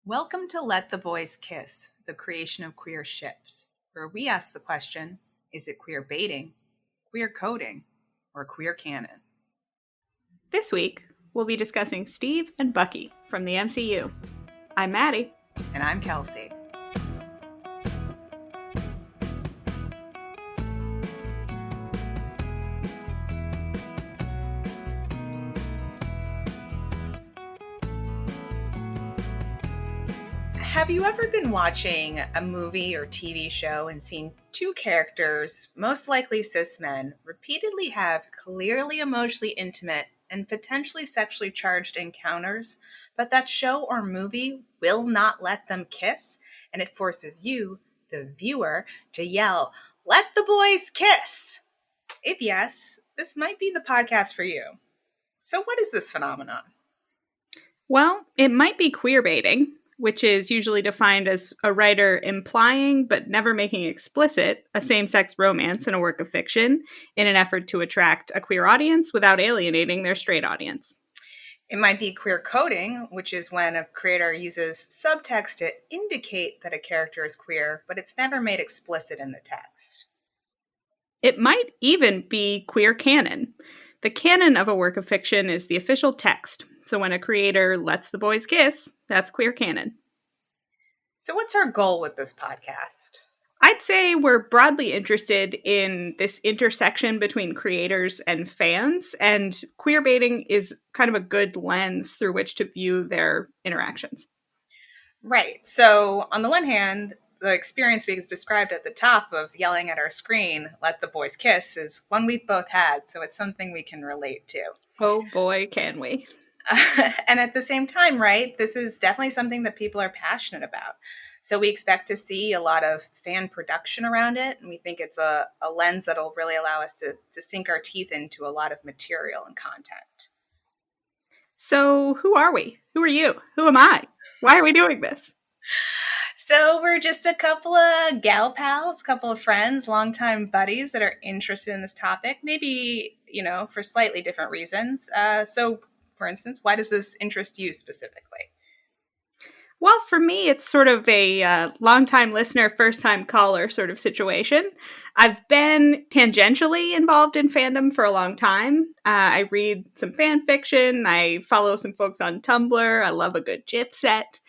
Welcome to Let the Boys Kiss, the creation of queer ships, where we ask the question, is it queer baiting, queer coding, or queer canon? This week, we'll be discussing Steve and Bucky from the MCU. I'm Maddie. And I'm Kelsey. Have you ever been watching a movie or TV show and seen two characters, most likely cis men, repeatedly have clearly emotionally intimate and potentially sexually charged encounters, but that show or movie will not let them kiss, and it forces you, the viewer, to yell, "Let the boys kiss!" If yes, this might be the podcast for you. So what is this phenomenon? Well, it might be queer baiting, which is usually defined as a writer implying but never making explicit a same-sex romance in a work of fiction in an effort to attract a queer audience without alienating their straight audience. It might be queer coding, which is when a creator uses subtext to indicate that a character is queer, but it's never made explicit in the text. It might even be queer canon. The canon of a work of fiction is the official text. So when a creator lets the boys kiss, that's queer canon. So what's our goal with this podcast? I'd say we're broadly interested in this intersection between creators and fans, and queer baiting is kind of a good lens through which to view their interactions. Right. So on the one hand, the experience we described at the top of yelling at our screen, "Let the boys kiss," is one we've both had, so it's something we can relate to. Oh boy, can we. And at the same time, right, this is definitely something that people are passionate about. So we expect to see a lot of fan production around it. And we think it's a lens that'll really allow us to sink our teeth into a lot of material and content. So who are we? Who are you? Who am I? Why are we doing this? So we're just a couple of gal pals, a couple of friends, longtime buddies that are interested in this topic, maybe, for slightly different reasons. So for instance, why does this interest you specifically? Well, for me, it's sort of a long-time listener, first-time caller sort of situation. I've been tangentially involved in fandom for a long time. I read some fan fiction. I follow some folks on Tumblr. I love a good GIF set.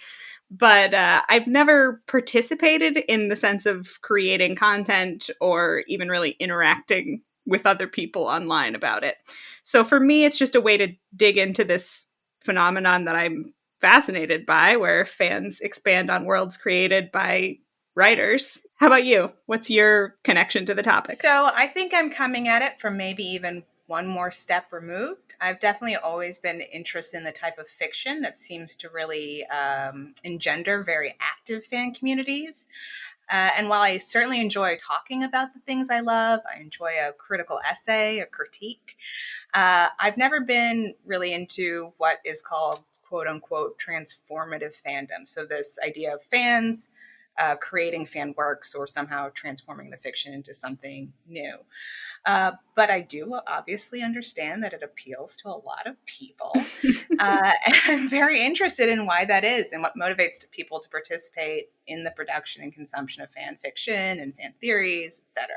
But I've never participated in the sense of creating content or even really interacting with other people online about it. So for me, it's just a way to dig into this phenomenon that I'm fascinated by, where fans expand on worlds created by writers. How about you? What's your connection to the topic? So I think I'm coming at it from maybe even one more step removed. I've definitely always been interested in the type of fiction that seems to really engender very active fan communities. And while I certainly enjoy talking about the things I love, I enjoy a critical essay, a critique. I've never been really into what is called quote unquote transformative fandom. So this idea of fans creating fan works or somehow transforming the fiction into something new. But I do obviously understand that it appeals to a lot of people. And I'm very interested in why that is and what motivates people to participate in the production and consumption of fan fiction and fan theories, etc.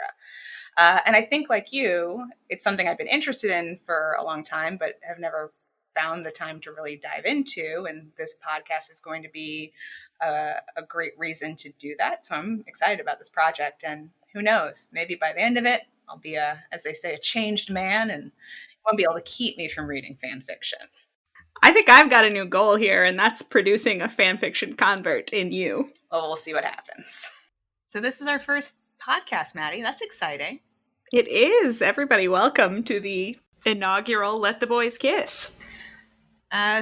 And I think, like you, it's something I've been interested in for a long time, but have never found the time to really dive into. And this podcast is going to be a great reason to do that. So I'm excited about this project. And who knows, maybe by the end of it, I'll be as they say, a changed man and won't be able to keep me from reading fan fiction. I think I've got a new goal here, and that's producing a fan fiction convert in you. Well, we'll see what happens. So this is our first podcast, Maddie. That's exciting. It is. Everybody, welcome to the inaugural Let the Boys Kiss.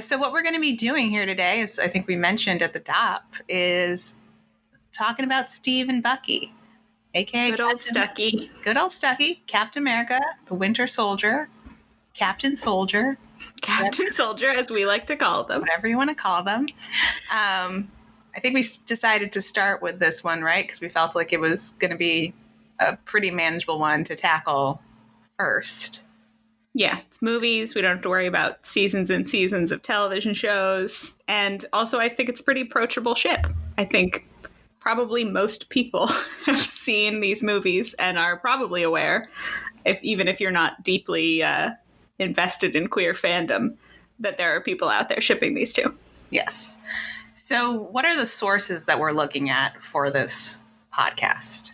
So what we're going to be doing here today, as I think we mentioned at the top, is talking about Steve and Bucky, a.k.a. Good old Stucky. Good old Stucky, Captain America, the Winter Soldier, Captain Soldier, as we like to call them. Whatever you want to call them. I think we decided to start with this one, right? Because we felt like it was going to be a pretty manageable one to tackle first. Yeah, it's movies. We don't have to worry about seasons and seasons of television shows. And also, I think it's a pretty approachable ship. I think probably most people have seen these movies and are probably aware, even if you're not deeply invested in queer fandom, that there are people out there shipping these two. Yes. So, what are the sources that we're looking at for this podcast?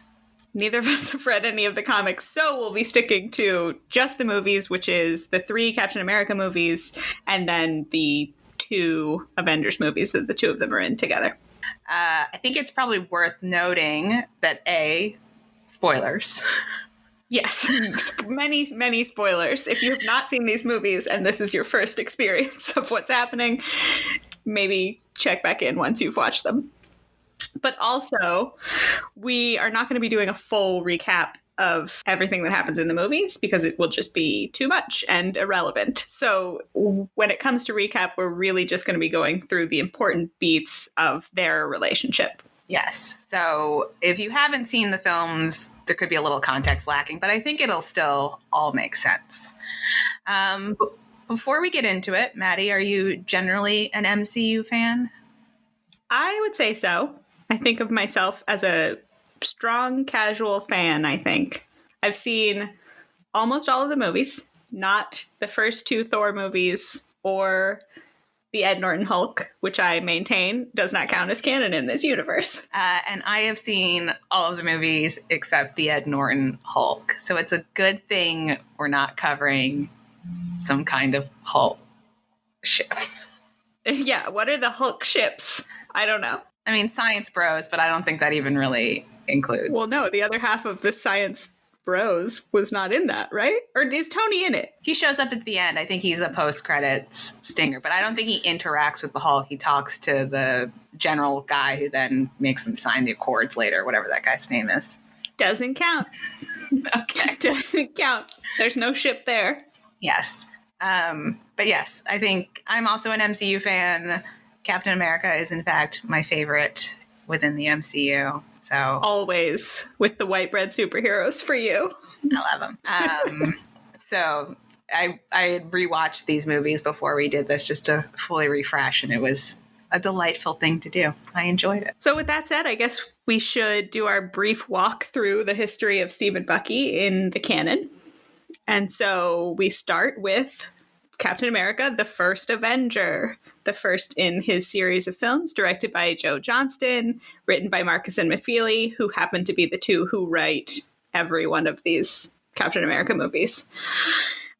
Neither of us have read any of the comics, so we'll be sticking to just the movies, which is the 3 Captain America movies and then the 2 Avengers movies that the 2 of them are in together. I think it's probably worth noting that spoilers. Yes, many spoilers. If you have not seen these movies and this is your first experience of what's happening, maybe check back in once you've watched them. But also, we are not going to be doing a full recap of everything that happens in the movies because it will just be too much and irrelevant. So when it comes to recap, we're really just going to be going through the important beats of their relationship. Yes. So if you haven't seen the films, there could be a little context lacking, but I think it'll still all make sense. Before we get into it, Maddie, are you generally an MCU fan? I would say so. I think of myself as a strong casual fan, I think. I've seen almost all of the movies, not the first 2 Thor movies or the Ed Norton Hulk, which I maintain does not count as canon in this universe. And I have seen all of the movies except the Ed Norton Hulk. So it's a good thing we're not covering some kind of Hulk ship. Yeah, what are the Hulk ships? I don't know. I mean, science bros, but I don't think that even really includes. Well, no, the other half of the science bros was not in that, right? Or is Tony in it? He shows up at the end. I think he's a post-credits stinger, but I don't think he interacts with the Hulk. He talks to the general guy who then makes them sign the Accords later, whatever that guy's name is. Doesn't count. Okay. Doesn't count. There's no ship there. Yes. But yes, I think I'm also an MCU fan. Captain America is, in fact, my favorite within the MCU. So always with the white bread superheroes for you. I love them. So I rewatched these movies before we did this just to fully refresh, and it was a delightful thing to do. I enjoyed it. So with that said, I guess we should do our brief walk through the history of Steve and Bucky in the canon. And so we start with Captain America, the first Avenger, the first in his series of films, directed by Joe Johnston, written by Marcus and McFeely, who happen to be the 2 who write every one of these Captain America movies.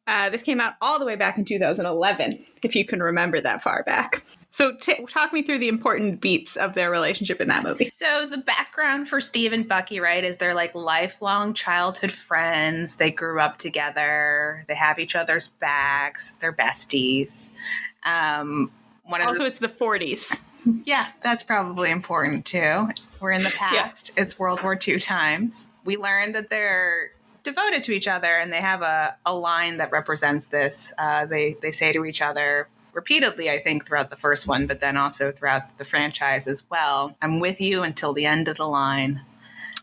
This came out all the way back in 2011, if you can remember that far back. So talk me through the important beats of their relationship in that movie. So the background for Steve and Bucky, right, is they're like lifelong childhood friends. They grew up together. They have each other's backs. They're besties. It's the 40s. Yeah, that's probably important too. We're in the past. Yeah. It's World War II times. We learned that they're devoted to each other, and they have a line that represents this. They say to each other repeatedly, I think, throughout the first one, but then also throughout the franchise as well. I'm with you until the end of the line.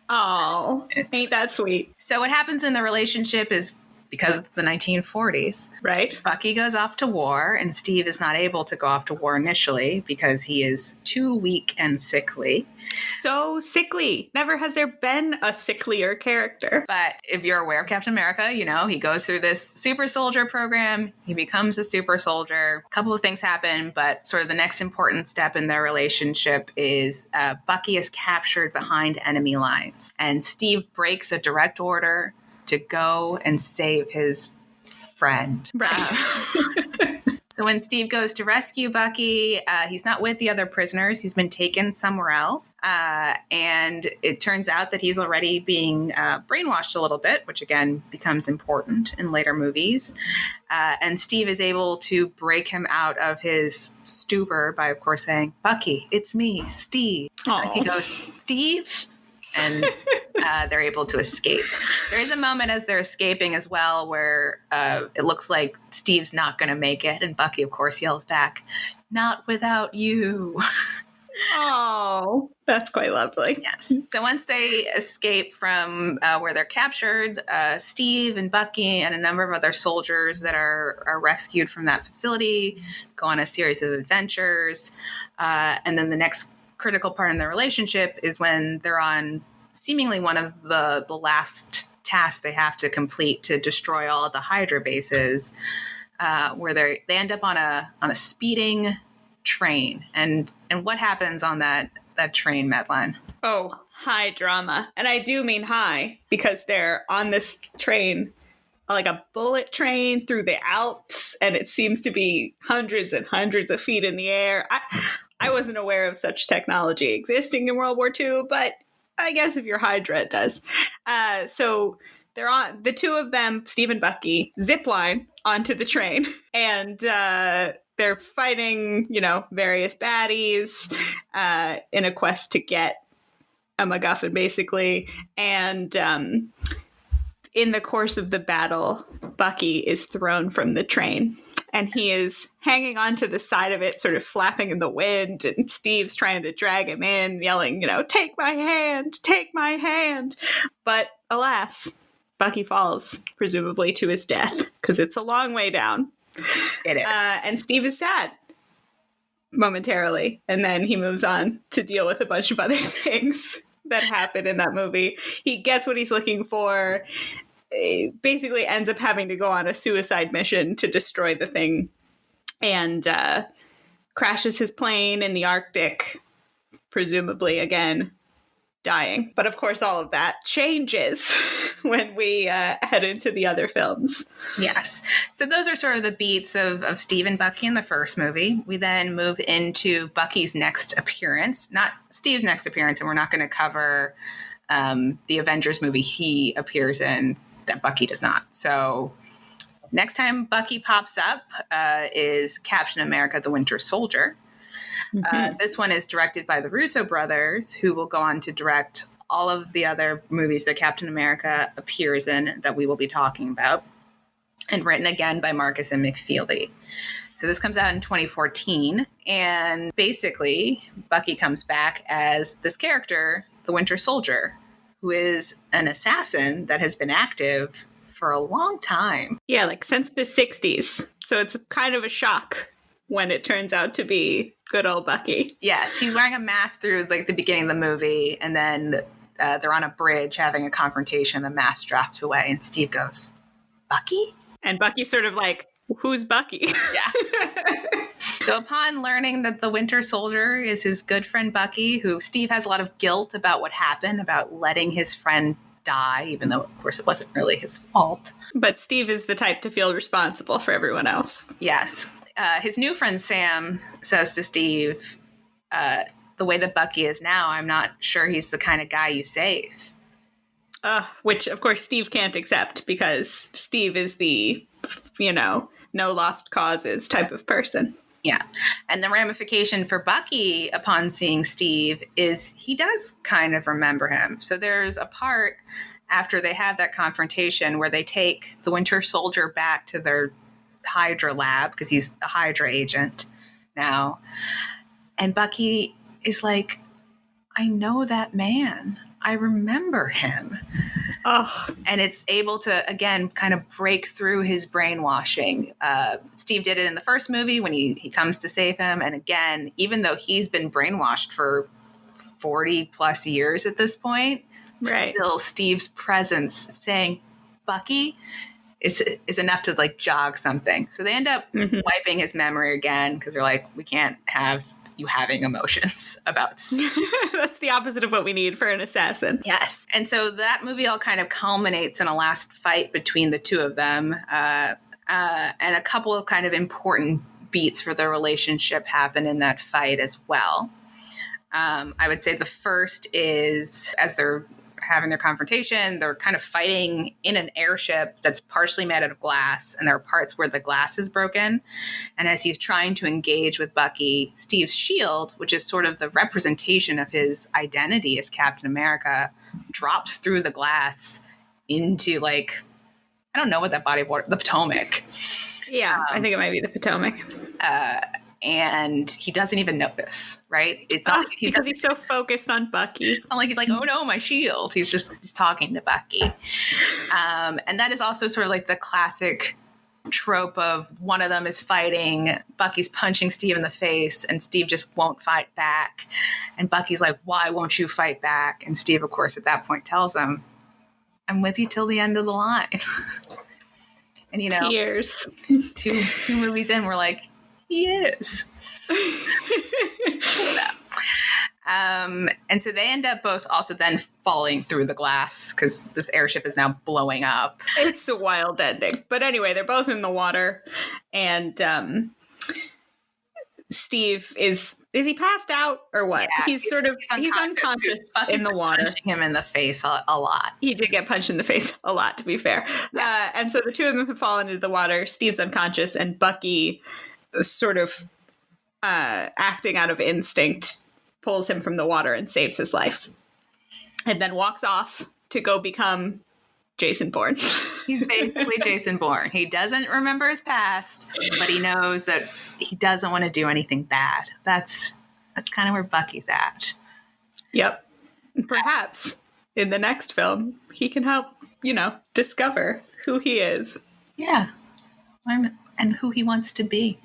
Oh, ain't that sweet? So what happens in the relationship is, because it's the 1940s, right? Bucky goes off to war, and Steve is not able to go off to war initially because he is too weak and sickly. So sickly. Never has there been a sicklier character. But if you're aware of Captain America, you know, he goes through this super soldier program. He becomes a super soldier. A couple of things happen, but sort of the next important step in their relationship is Bucky is captured behind enemy lines. And Steve breaks a direct order to go and save his friend. Right. So when Steve goes to rescue Bucky, he's not with the other prisoners. He's been taken somewhere else. And it turns out that he's already being brainwashed a little bit, which again becomes important in later movies. And Steve is able to break him out of his stupor by, of course, saying, "Bucky, it's me, Steve." Bucky goes, "Steve?" And they're able to escape. There is a moment as they're escaping as well where it looks like Steve's not going to make it. And Bucky, of course, yells back, "Not without you." Oh, That's quite lovely. Yes. So once they escape from where they're captured, Steve and Bucky and a number of other soldiers that are rescued from that facility go on a series of adventures. And then the next critical part in their relationship is when they're on seemingly one of the last tasks they have to complete to destroy all of the Hydra bases, where they end up on a speeding train. And what happens on that train, Madeline? Oh, high drama. And I do mean high because they're on this train, like a bullet train through the Alps, and it seems to be hundreds and hundreds of feet in the air. I wasn't aware of such technology existing in World War II, but I guess if you're Hydra, it does. So they're on, the two of them, Steve and Bucky, zip line onto the train, and they're fighting, various baddies in a quest to get a MacGuffin, basically. And in the course of the battle, Bucky is thrown from the train. And he is hanging onto the side of it, sort of flapping in the wind. And Steve's trying to drag him in, yelling, take my hand, take my hand. But alas, Bucky falls, presumably to his death, because it's a long way down. It is. And Steve is sad momentarily. And then he moves on to deal with a bunch of other things that happen in that movie. He gets what he's looking for. He basically ends up having to go on a suicide mission to destroy the thing, and crashes his plane in the Arctic, presumably again dying. But of course, all of that changes when we head into the other films. Yes. So those are sort of the beats of Steve and Bucky in the first movie. We then move into Bucky's next appearance, not Steve's next appearance, and we're not going to cover the Avengers movie he appears in that Bucky does not. So next time Bucky pops up is Captain America: The Winter Soldier. Mm-hmm. This one is directed by the Russo brothers, who will go on to direct all of the other movies that Captain America appears in that we will be talking about, and written again by Marcus and McFeely. So this comes out in 2014, and basically Bucky comes back as this character, the Winter Soldier, who is an assassin that has been active for a long time. Yeah, like since the 60s. So it's kind of a shock when it turns out to be good old Bucky. Yes, he's wearing a mask through like the beginning of the movie, and then they're on a bridge having a confrontation. The mask drops away, and Steve goes, "Bucky?" And Bucky's sort of like, "Who's Bucky?" Yeah. So upon learning that the Winter Soldier is his good friend Bucky, who Steve has a lot of guilt about what happened, about letting his friend die, even though, of course, it wasn't really his fault. But Steve is the type to feel responsible for everyone else. Yes. His new friend Sam says to Steve, the way that Bucky is now, I'm not sure he's the kind of guy you save. Which, of course, Steve can't accept, because Steve is the, no lost causes type of person. Yeah. And the ramification for Bucky upon seeing Steve is he does kind of remember him. So there's a part after they have that confrontation where they take the Winter Soldier back to their Hydra lab, because he's the Hydra agent now. And Bucky is like, I know that man. I remember him. Oh. And it's able to, again, kind of break through his brainwashing. Steve did it in the first movie when he comes to save him. And again, even though he's been brainwashed for 40 plus years at this point, right, still Steve's presence saying, Bucky, is enough to like jog something. So they end up wiping his memory again, because they're like, we can't have you having emotions about That's the opposite of what we need for an assassin. Yes. And so that movie all kind of culminates in a last fight between the two of them, and a couple of kind of important beats for their relationship happen in that fight as well. I would say the first is, as they're having their confrontation, they're kind of fighting in an airship that's partially made out of glass, and there are parts where the glass is broken. And as he's trying to engage with Bucky, Steve's shield, which is sort of the representation of his identity as Captain America, drops through the glass into, like, I don't know what that body of water, the Potomac. Yeah, I think it might be the Potomac. and he doesn't even notice, right? It's not like because he's so focused on Bucky. It's not like he's like, oh no, my shield. He's talking to Bucky. And that is also sort of like the classic trope of one of them is fighting, Bucky's punching Steve in the face, and Steve just won't fight back. And Bucky's like, why won't you fight back? And Steve, of course, at that point tells him, I'm with you till the end of the line. And, you know, tears. Two movies in, we're like, he is. And so they end up both also then falling through the glass because this airship is now blowing up. It's a wild ending. But anyway, they're both in the water, and Steve is he passed out or what? Yeah, he's unconscious in the water. Punching him in the face a lot. He did get punched in the face a lot, to be fair. Yeah. And so the two of them have fallen into the water. Steve's unconscious, and Bucky sort of acting out of instinct pulls him from the water and saves his life, and then walks off to go become Jason Bourne. He's basically Jason Bourne. He doesn't remember his past, but he knows that he doesn't want to do anything bad. That's kind of where Bucky's at. Yep. Perhaps in the next film, he can help, discover who he is. Yeah. And who he wants to be.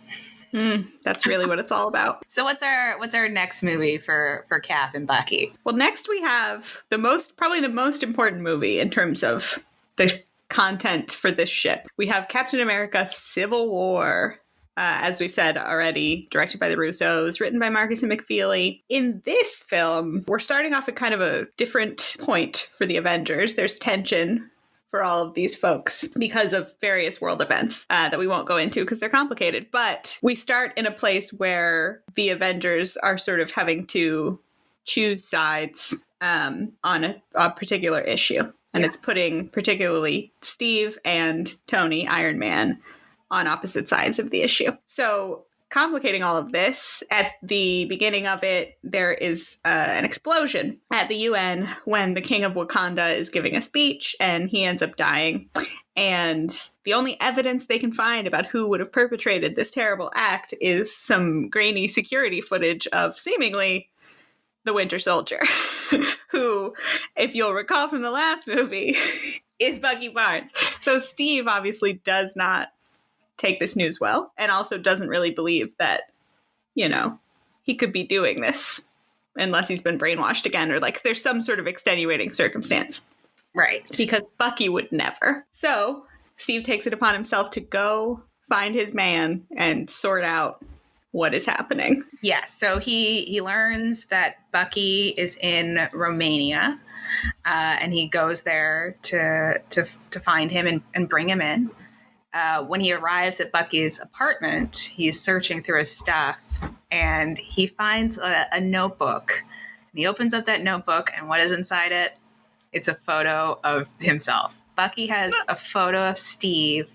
That's really what it's all about. So what's our next movie for Cap and Bucky? Well, next we have probably the most important movie in terms of the content for this ship. We have Captain America: Civil War, as we've said already, directed by the Russos, written by Marcus and McFeely. In this film, we're starting off at kind of a different point for the Avengers. There's tension for all of these folks because of various world events that we won't go into because they're complicated. But we start in a place where the Avengers are sort of having to choose sides on a particular issue. And It's putting particularly Steve and Tony, Iron Man, on opposite sides of the issue. So complicating all of this, at the beginning of it, there is an explosion at the UN when the King of Wakanda is giving a speech, and he ends up dying. And the only evidence they can find about who would have perpetrated this terrible act is some grainy security footage of seemingly the Winter Soldier, who, if you'll recall from the last movie, is Bucky Barnes. So Steve obviously does not take this news well, and also doesn't really believe that, he could be doing this unless he's been brainwashed again, or like there's some sort of extenuating circumstance. Right. Because Bucky would never. So Steve takes it upon himself to go find his man and sort out what is happening. Yeah, so he learns that Bucky is in Romania, and he goes there to find him and bring him in. When he arrives at Bucky's apartment, he's searching through his stuff, and he finds a notebook. And he opens up that notebook, and what is inside it? It's a photo of himself. Bucky has a photo of Steve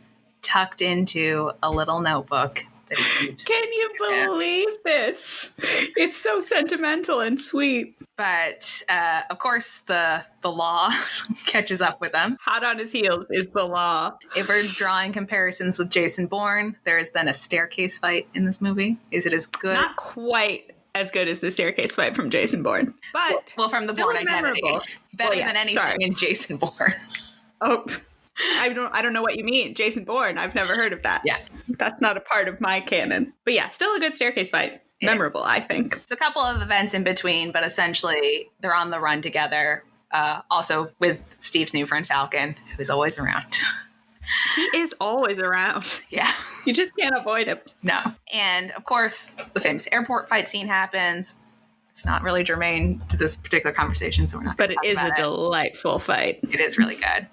tucked into a little notebook that he keeps. Can you believe this? It's so sentimental and sweet. But, of course, the law catches up with him. Hot on his heels is the law. If we're drawing comparisons with Jason Bourne, there is then a staircase fight in this movie. Is it as good? Not quite as good as the staircase fight from Jason Bourne. But well from the Bourne Identity. Better than anything in Jason Bourne. Oh, I don't know what you mean. Jason Bourne, I've never heard of that. Yeah. That's not a part of my canon. But yeah, still a good staircase fight. Memorable, I think. There's a couple of events in between, but essentially they're on the run together. Also with Steve's new friend Falcon, who's always around. He is always around. Yeah. You just can't avoid him. No. And of course, the famous airport fight scene happens. It's not really germane to this particular conversation, so we're not. But it is a delightful fight. It is really good.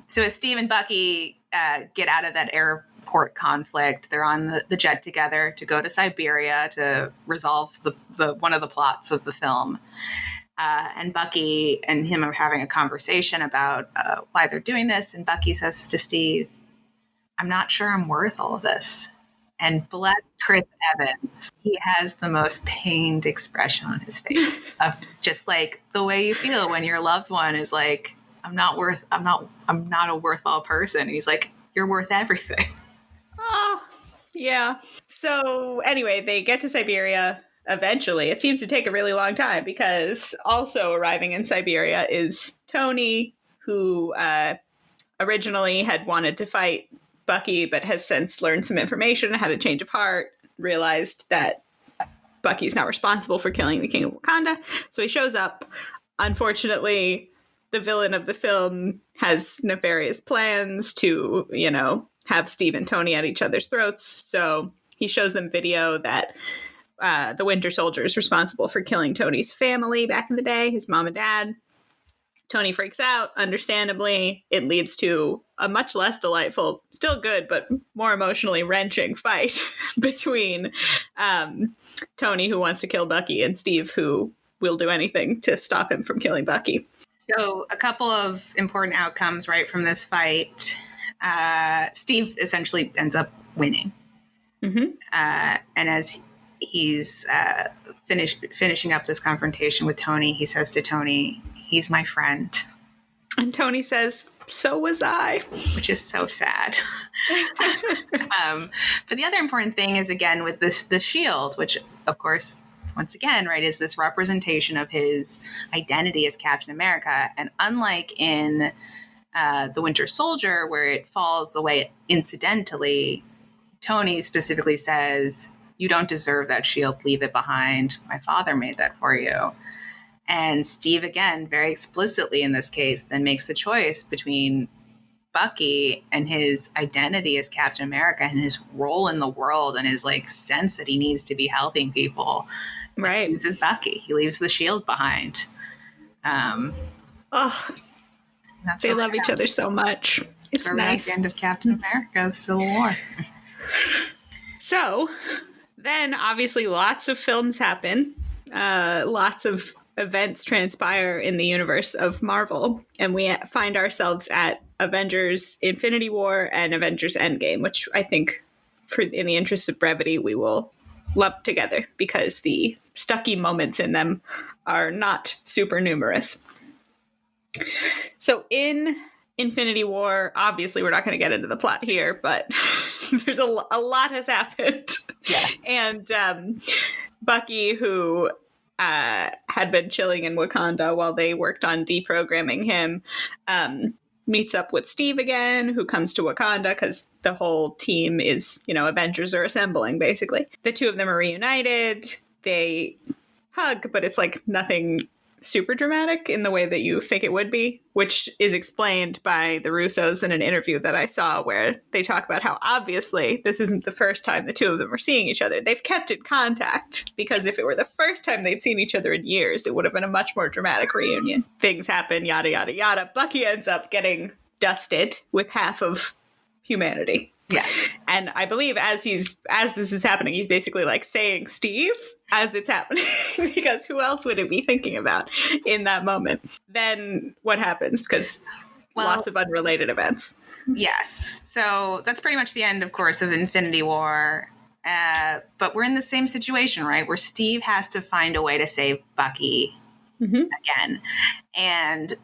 So as Steve and Bucky get out of that airport conflict, they're on the jet together to go to Siberia to resolve the one of the plots of the film. And Bucky and him are having a conversation about why they're doing this. And Bucky says to Steve, I'm not sure I'm worth all of this. And bless Chris Evans, he has the most pained expression on his face of just like the way you feel when your loved one is like, I'm not a worthwhile person. And he's like, you're worth everything. Oh, Yeah. So anyway, they get to Siberia eventually. It seems to take a really long time because also arriving in Siberia is Tony, who originally had wanted to fight Bucky, but has since learned some information, had a change of heart, realized that Bucky's not responsible for killing the King of Wakanda. So he shows up. Unfortunately, the villain of the film has nefarious plans to, have Steve and Tony at each other's throats. So he shows them video that the Winter Soldier is responsible for killing Tony's family back in the day, his mom and dad. Tony freaks out, understandably. It leads to a much less delightful, still good, but more emotionally wrenching fight between Tony, who wants to kill Bucky, and Steve, who will do anything to stop him from killing Bucky. So a couple of important outcomes, right, from this fight. Steve essentially ends up winning. Mm-hmm. And as he's finishing up this confrontation with Tony, he says to Tony, "He's my friend." And Tony says, "So was I." Which is so sad. But the other important thing is, again, with the shield, which, of course, once again, right, is this representation of his identity as Captain America. And unlike in The Winter Soldier, where it falls away incidentally, Tony specifically says, "You don't deserve that shield. Leave it behind. My father made that for you." And Steve, again, very explicitly in this case, then makes the choice between Bucky and his identity as Captain America and his role in the world and his sense that he needs to be helping people. Right. He chooses Bucky. He leaves the shield behind. They love each other so much. It's nice. At the end of Captain America, the Civil War. So then obviously lots of films happen. Lots of events transpire in the universe of Marvel, and we find ourselves at Avengers Infinity War and Avengers Endgame, which I think, in the interest of brevity, we will lump together because the Stucky moments in them are not super numerous. So in Infinity War, obviously we're not going to get into the plot here, but there's a lot has happened. Yeah. And Bucky, who had been chilling in Wakanda while they worked on deprogramming him, meets up with Steve again, who comes to Wakanda because the whole team is, Avengers are assembling, basically. The two of them are reunited. They hug, but it's nothing super dramatic in the way that you think it would be, which is explained by the Russos in an interview that I saw where they talk about how obviously this isn't the first time the two of them are seeing each other. They've kept in contact because if it were the first time they'd seen each other in years, it would have been a much more dramatic reunion. Things happen, yada, yada, yada. Bucky ends up getting dusted with half of humanity. Yes. And I believe as this is happening, he's basically saying Steve as it's happening, because who else would it be thinking about in that moment? Then what happens? Because lots of unrelated events. Yes. So that's pretty much the end, of course, of Infinity War. But we're in the same situation, right? Where Steve has to find a way to save Bucky again. And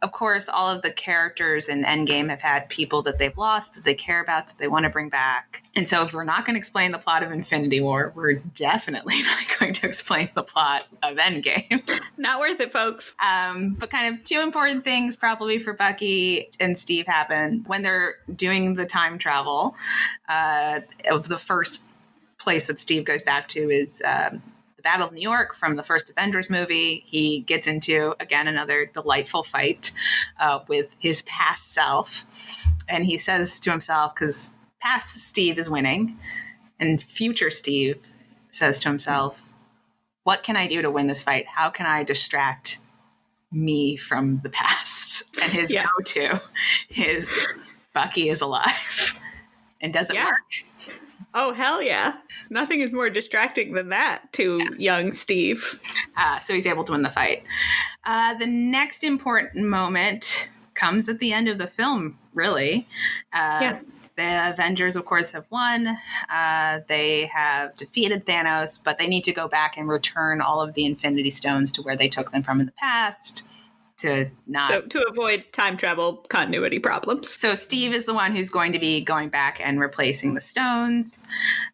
of course, all of the characters in Endgame have had people that they've lost, that they care about, that they want to bring back. And so if we're not going to explain the plot of Infinity War, we're definitely not going to explain the plot of Endgame. Not worth it, folks. But kind of two important things probably for Bucky and Steve happen when they're doing the time travel. Of the first place that Steve goes back to is Battle of New York from the first Avengers movie. He gets into, again, another delightful fight with his past self. And he says to himself, because past Steve is winning, and future Steve says to himself, what can I do to win this fight? How can I distract me from the past? And his go-to is Bucky is alive. And does it work? Oh, hell yeah. Nothing is more distracting than that to young Steve. So he's able to win the fight. The next important moment comes at the end of the film, really. The Avengers, of course, have won. They have defeated Thanos, but they need to go back and return all of the Infinity Stones to where they took them from in the past to not. So to avoid time travel continuity problems. So Steve is the one who's going to be going back and replacing the stones.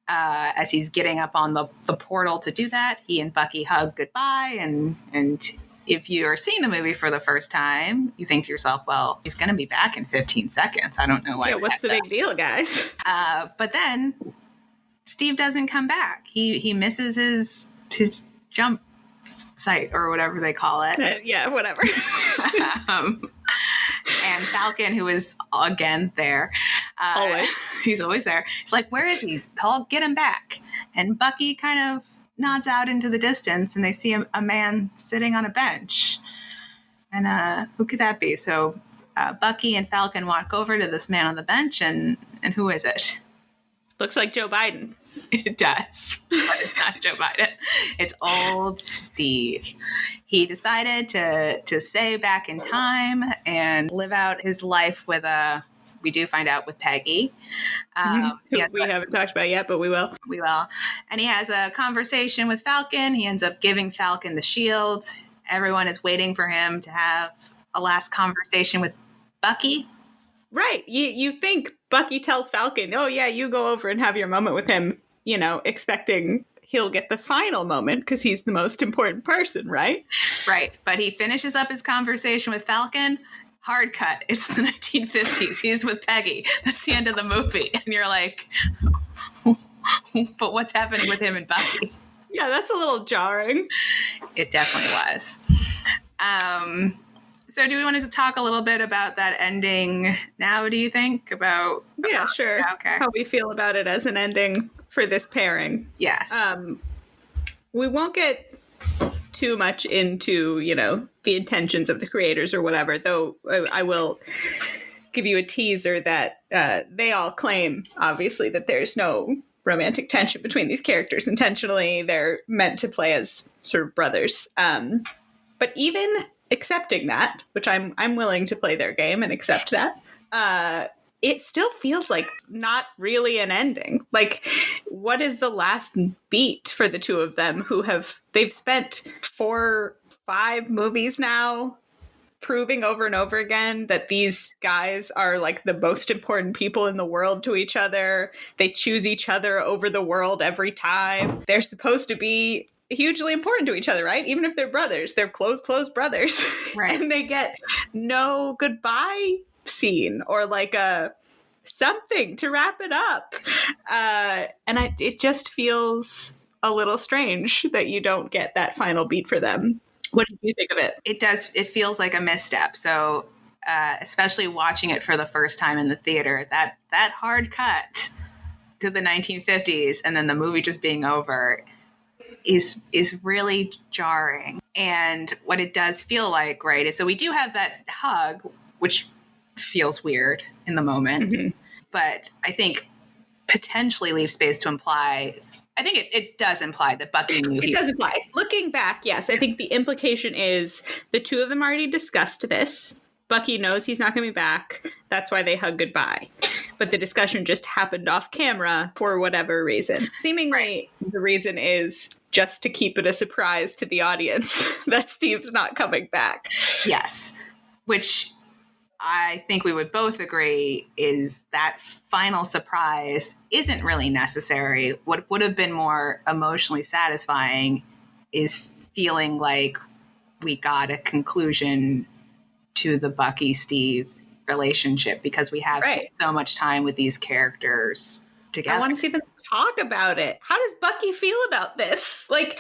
As he's getting up on the portal to do that, he and Bucky hug goodbye. And if you are seeing the movie for the first time, you think to yourself, well, he's going to be back in 15 seconds. I don't know why. Yeah, what's the big deal, guys? But then Steve doesn't come back. He misses his jump site or whatever they call it. Yeah, whatever. And Falcon, who is again there, always, he's always there. It's like, where is he? I'll get him back. And Bucky kind of nods out into the distance, and they see a man sitting on a bench. And who could that be? So Bucky and Falcon walk over to this man on the bench, and who is it? Looks like Joe Biden. It does, but it's not Joe Biden. It's old Steve. He decided to stay back in time and live out his life with we do find out with Peggy. We haven't talked about yet, but we will. We will. And he has a conversation with Falcon. He ends up giving Falcon the shield. Everyone is waiting for him to have a last conversation with Bucky. Right. You think Bucky tells Falcon, oh, yeah, you go over and have your moment with him, expecting he'll get the final moment because he's the most important person, right? Right. But he finishes up his conversation with Falcon. Hard cut. It's the 1950s. He's with Peggy. That's the end of the movie. And you're like, but what's happening with him and Bucky? Yeah, that's a little jarring. It definitely was. So do we want to talk a little bit about that ending now, do you think? Yeah, sure. Okay. How we feel about it as an ending for this pairing. Yes. We won't get too much into, the intentions of the creators or whatever, though I will give you a teaser that they all claim, obviously, that there's no romantic tension between these characters intentionally. They're meant to play as sort of brothers. But even accepting that, which I'm willing to play their game and accept that, it still feels like not really an ending. Like, what is the last beat for the two of them they've spent 4-5 movies now proving over and over again that these guys are like the most important people in the world to each other. They choose each other over the world every time. They're supposed to be hugely important to each other, right? Even if they're brothers, they're close brothers. Right. And they get no goodbye scene or like something to wrap it up. It just feels a little strange that you don't get that final beat for them. What did you think of it? It does. It feels like a misstep. So, especially watching it for the first time in the theater, that hard cut to the 1950s and then the movie just being over is really jarring. And what it does feel like, right, is so we do have that hug, which feels weird in the moment, but I think potentially leaves space to imply. I think it does imply that Bucky knew. It does imply. Looking back, yes, I think the implication is the two of them already discussed this. Bucky knows he's not going to be back. That's why they hug goodbye. But the discussion just happened off camera for whatever reason. Seemingly, the reason is just to keep it a surprise to the audience that Steve's not coming back. Yes, which I think we would both agree is that final surprise isn't really necessary. What would have been more emotionally satisfying is feeling like we got a conclusion to the Bucky-Steve relationship because we have spent so much time with these characters together. I want to see them talk about it. How does Bucky feel about this? Like,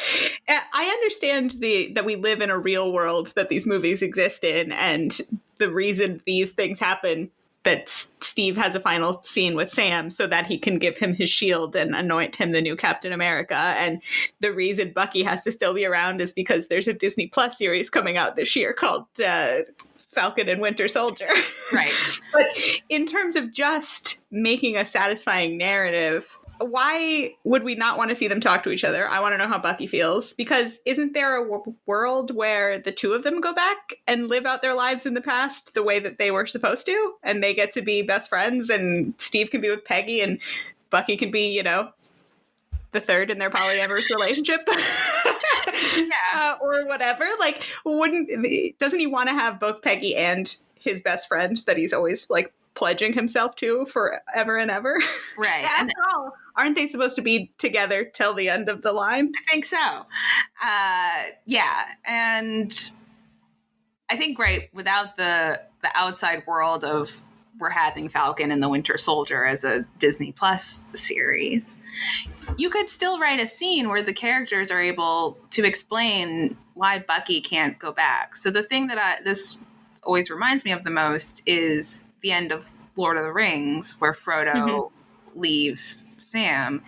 I understand that we live in a real world that these movies exist in, and the reason these things happen, that Steve has a final scene with Sam so that he can give him his shield and anoint him the new Captain America. And the reason Bucky has to still be around is because there's a Disney Plus series coming out this year called Falcon and Winter Soldier. Right. But in terms of just making a satisfying narrative, why would we not want to see them talk to each other? I want to know how Bucky feels, because isn't there a world where the two of them go back and live out their lives in the past the way that they were supposed to, and they get to be best friends, and Steve can be with Peggy and Bucky can be, the third in their polyamorous relationship. Yeah. Or whatever. Like, doesn't he want to have both Peggy and his best friend that he's always like pledging himself to forever and ever? Right. And After all, aren't they supposed to be together till the end of the line? I think so. Yeah. And I think, right, without the outside world of we're having Falcon and the Winter Soldier as a Disney Plus series, you could still write a scene where the characters are able to explain why Bucky can't go back. So the thing that this always reminds me of the most is the end of Lord of the Rings, where Frodo leaves Sam.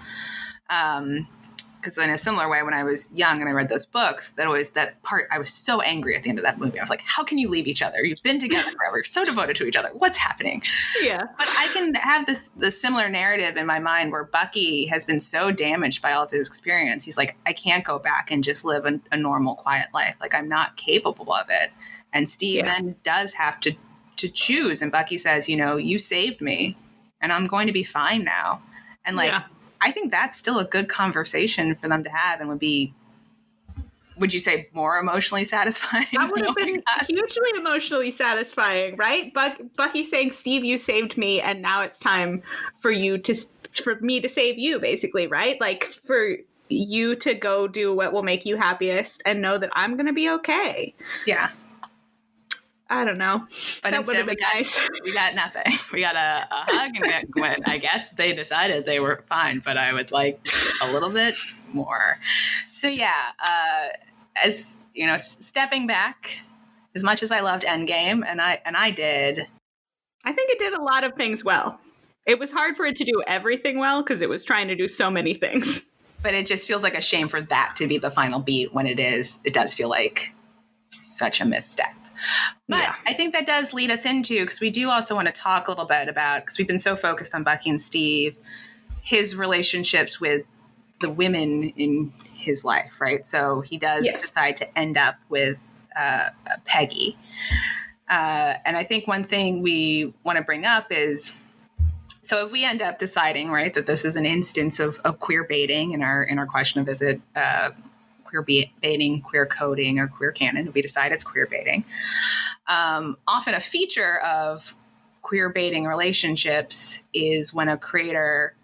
Because in a similar way, when I was young and I read those books, that part, I was so angry at the end of that movie. I was like, how can you leave each other? You've been together forever. You're so devoted to each other. What's happening? Yeah. But I can have this similar narrative in my mind where Bucky has been so damaged by all of his experience. He's like, I can't go back and just live a normal, quiet life. Like, I'm not capable of it. And Steve then does have to choose. And Bucky says, you saved me and I'm going to be fine now. And I think that's still a good conversation for them to have, and would you say more emotionally satisfying? That would have been hugely emotionally satisfying, right? Bucky saying, Steve, you saved me, and now it's time for me to save you, basically, right? Like, for you to go do what will make you happiest and know that I'm going to be okay. Yeah. I don't know. But that would have been nice. We got nothing. We got a hug, and I guess they decided they were fine, but I would like a little bit more. So yeah, as stepping back, as much as I loved Endgame, and I did, I think it did a lot of things well. It was hard for it to do everything well because it was trying to do so many things. But it just feels like a shame for that to be the final beat when it does feel like such a misstep. But I think that does lead us into, because we do also want to talk a little bit about, because we've been so focused on Bucky and Steve, his relationships with the women in his life, right? So he does decide to end up with Peggy. And I think one thing we want to bring up is, so if we end up deciding, right, that this is an instance of queer baiting in our question of, is it queer baiting, queer coding, or queer canon, if we decide it's queer baiting, often a feature of queer baiting relationships is when a creator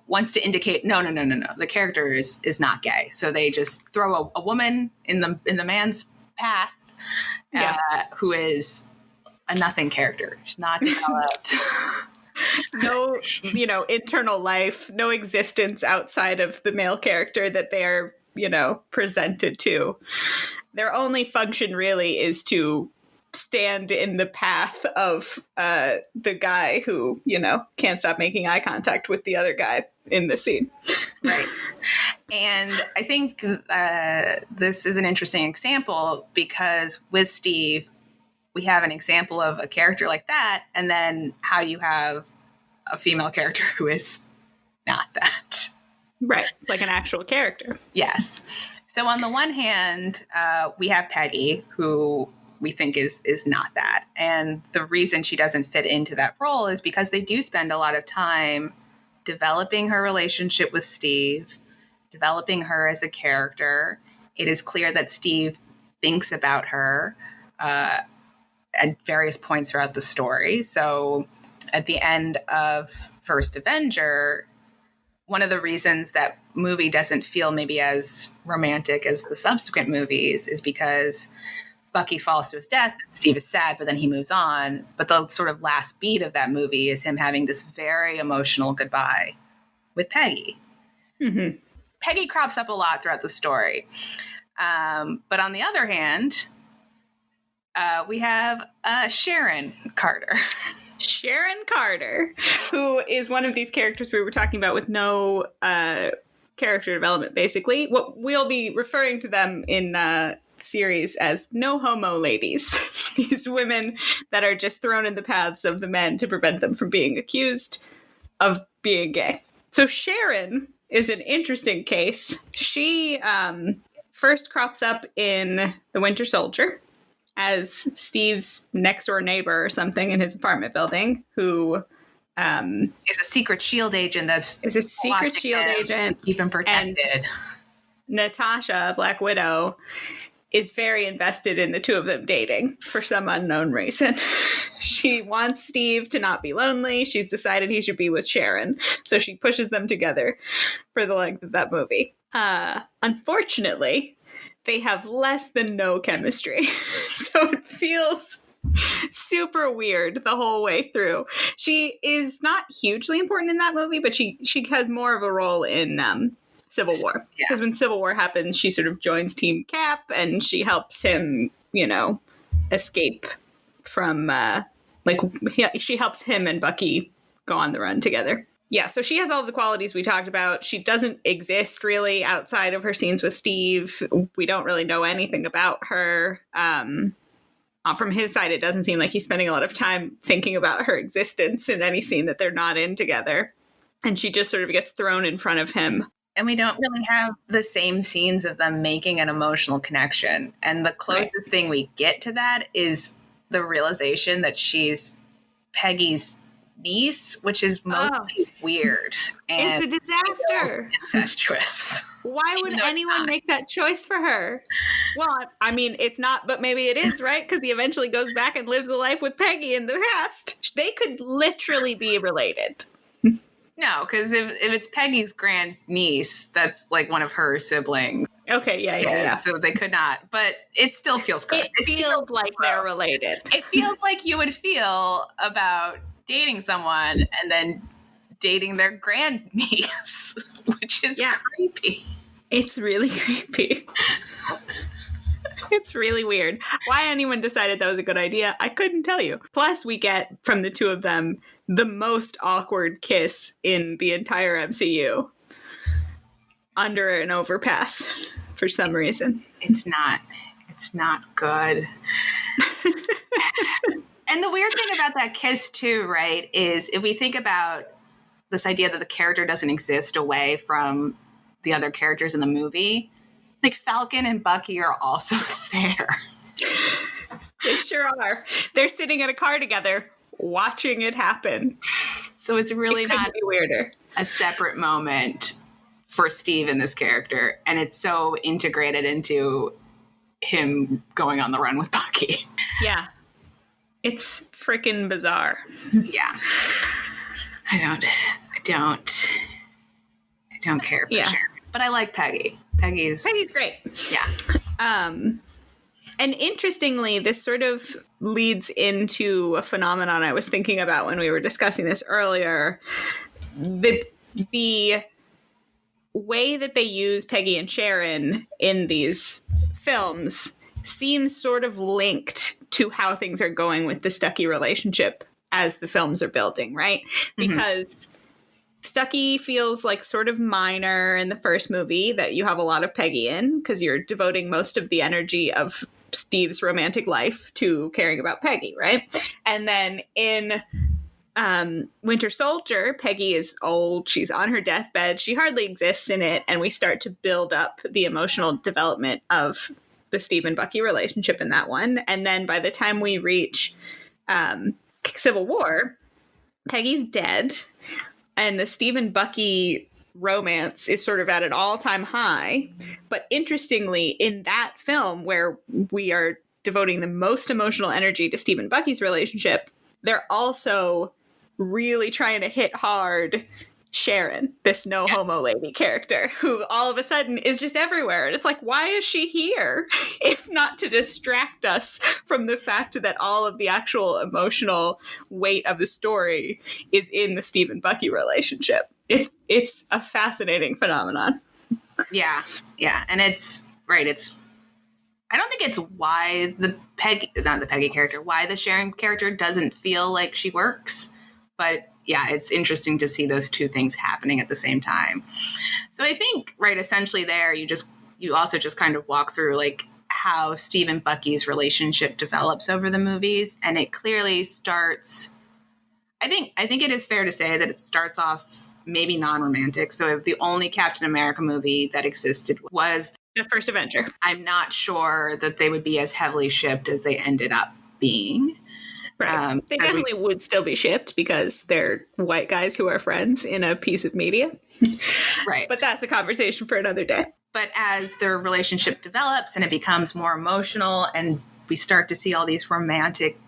wants to indicate, no, the character is not gay. So they just throw a woman in the man's path who is a nothing character. She's not developed. No, internal life, no existence outside of the male character that they're, presented to. Their only function really is to stand in the path of the guy who, can't stop making eye contact with the other guy in the scene. Right. And I think this is an interesting example because with Steve, we have an example of a character like that, and then how you have a female character who is not that. Right. Like an actual character. Yes. So on the one hand, we have Peggy, who we think is not that. And the reason she doesn't fit into that role is because they do spend a lot of time developing her relationship with Steve, developing her as a character. It is clear that Steve thinks about her at various points throughout the story. So at the end of First Avenger, one of the reasons that movie doesn't feel maybe as romantic as the subsequent movies is because Bucky falls to his death. Steve is sad, but then he moves on. But the sort of last beat of that movie is him having this very emotional goodbye with Peggy. Mm-hmm. Peggy crops up a lot throughout the story. But on the other hand, we have Sharon Carter. Sharon Carter, who is one of these characters we were talking about with no character development, basically. What we'll be referring to them in series as no homo ladies. These women that are just thrown in the paths of the men to prevent them from being accused of being gay. So Sharon is an interesting case. She first crops up in The Winter Soldier as Steve's next door neighbor or something in his apartment building, who Is a secret SHIELD agent that's is a secret SHIELD agent to keep him protected. And Natasha, Black Widow, is very invested in the two of them dating for some unknown reason. She wants Steve to not be lonely. She's decided he should be with Sharon. So she pushes them together for the length of that movie. Unfortunately, they have less than no chemistry. So it feels super weird the whole way through. She is not hugely important in that movie, but she has more of a role in Civil War. Because when Civil War happens, she sort of joins Team Cap and she helps him, escape from, she helps him and Bucky go on the run together. Yeah, so she has all the qualities we talked about. She doesn't exist really outside of her scenes with Steve. We don't really know anything about her. From his side, it doesn't seem like he's spending a lot of time thinking about her existence in any scene that they're not in together. And she just sort of gets thrown in front of him. And we don't really have the same scenes of them making an emotional connection. And the closest thing we get to that is the realization that she's Peggy's niece, which is mostly weird. And it's a disaster. Incestuous. Why would anyone make that choice for her? Well, I mean, it's not, but maybe it is, right? Because he eventually goes back and lives a life with Peggy in the past. They could literally be related. No, because if it's Peggy's grandniece, that's like one of her siblings. Okay, yeah. So they could not, but it still feels good. It feels like they're related. It feels like you would feel about dating someone and then dating their grandniece, which is creepy. It's really creepy. It's really weird. Why anyone decided that was a good idea, I couldn't tell you. Plus, we get from the two of them the most awkward kiss in the entire MCU under an overpass for some reason. It's not good. And the weird thing about that kiss too, right, is if we think about this idea that the character doesn't exist away from the other characters in the movie, like Falcon and Bucky are also there. They sure are. They're sitting in a car together watching it happen. So it's really not be weirder. A separate moment for Steve in this character. And it's so integrated into him going on the run with Bucky. Yeah. It's freaking bizarre. Yeah. I don't care for Sharon. But I like Peggy. Peggy's great. Yeah. And interestingly, this sort of leads into a phenomenon I was thinking about when we were discussing this earlier. The way that they use Peggy and Sharon in these films seems sort of linked to how things are going with the Stucky relationship as the films are building, right? Mm-hmm. Because Stucky feels like sort of minor in the first movie that you have a lot of Peggy in because you're devoting most of the energy of Steve's romantic life to caring about Peggy, right? And then in Winter Soldier, Peggy is old. She's on her deathbed. She hardly exists in it. And we start to build up the emotional development of the Steve and Bucky relationship in that one. And then by the time we reach Civil War, Peggy's dead. And the Steve and Bucky romance is sort of at an all-time high. But interestingly, in that film where we are devoting the most emotional energy to Steve and Bucky's relationship, they're also really trying to hit hard Sharon, this no-homo lady character, who all of a sudden is just everywhere. And it's like, why is she here? If not to distract us from the fact that all of the actual emotional weight of the story is in the Steve and Bucky relationship. It's a fascinating phenomenon. Yeah. And it's, right, I don't think it's why not the Peggy character, why the Sharon character doesn't feel like she works. But yeah, it's interesting to see those two things happening at the same time. So I think, right, essentially there, you also just kind of walk through like how Steve and Bucky's relationship develops over the movies. And it clearly starts, I think it is fair to say that it starts off maybe non-romantic. So if the only Captain America movie that existed was the first Avenger, I'm not sure that they would be as heavily shipped as they ended up being. Right. They definitely would still be shipped because they're white guys who are friends in a piece of media. Right. But that's a conversation for another day. But as their relationship develops and it becomes more emotional and we start to see all these romantic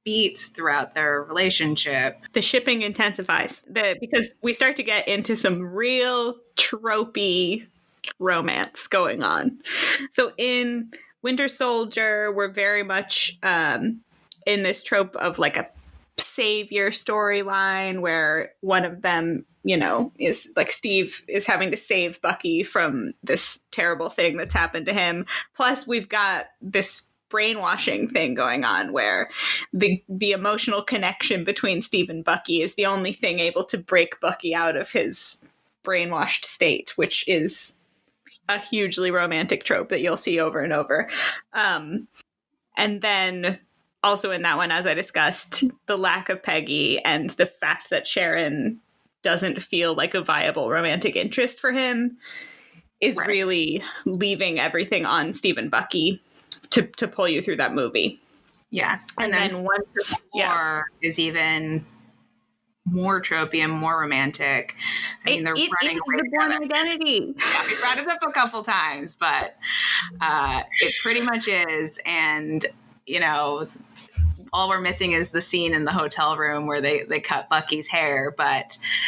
beats throughout their relationship, the shipping intensifies because we start to get into some real tropey romance going on. So in Winter Soldier, we're very much in this trope of like a savior storyline where one of them, you know, is like Steve is having to save Bucky from this terrible thing that's happened to him. Plus, we've got this brainwashing thing going on where the emotional connection between Steve and Bucky is the only thing able to break Bucky out of his brainwashed state, which is a hugely romantic trope that you'll see over and over. And then also in that one, as I discussed, the lack of Peggy and the fact that Sharon doesn't feel like a viable romantic interest for him is really leaving everything on Steve and Bucky to pull you through that movie. Yes. And then one more is even more tropey and more romantic. I mean, they're running away the Bourne Identity. Yeah, we brought it up a couple times, but it pretty much is. And, you know, all we're missing is the scene in the hotel room where they cut Bucky's hair,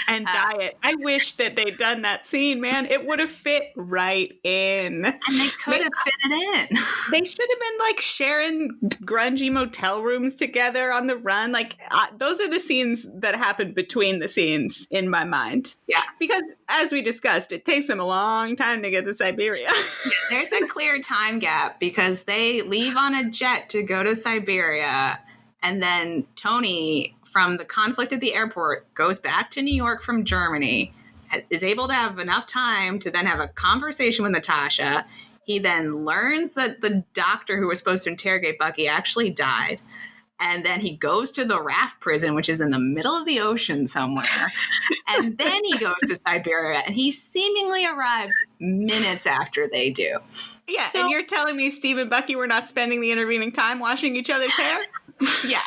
and dye it. I wish that they'd done that scene, man. It would have fit right in. And they could have fit it in. They should have been like sharing grungy motel rooms together on the run. Like those are the scenes that happen between the scenes in my mind. Yeah. Because as we discussed, it takes them a long time to get to Siberia. There's a clear time gap because they leave on a jet to go to Siberia. And then Tony, from the conflict at the airport, goes back to New York from Germany, is able to have enough time to then have a conversation with Natasha. He then learns that the doctor who was supposed to interrogate Bucky actually died. And then he goes to the raft prison, which is in the middle of the ocean somewhere. And then he goes to Siberia, and he seemingly arrives minutes after they do. Yeah, so, and you're telling me Steve and Bucky were not spending the intervening time washing each other's hair? Yeah,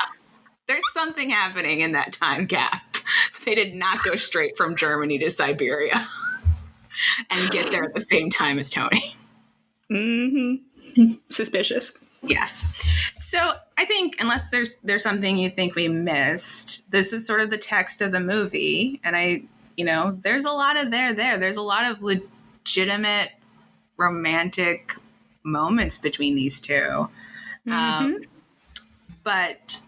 there's something happening in that time gap. They did not go straight from Germany to Siberia and get there at the same time as Tony. Mm-hmm. Suspicious. Yes. So I think unless there's something you think we missed, this is sort of the text of the movie. And there's a lot of there's a lot of legitimate romantic moments between these two. Mm-hmm. But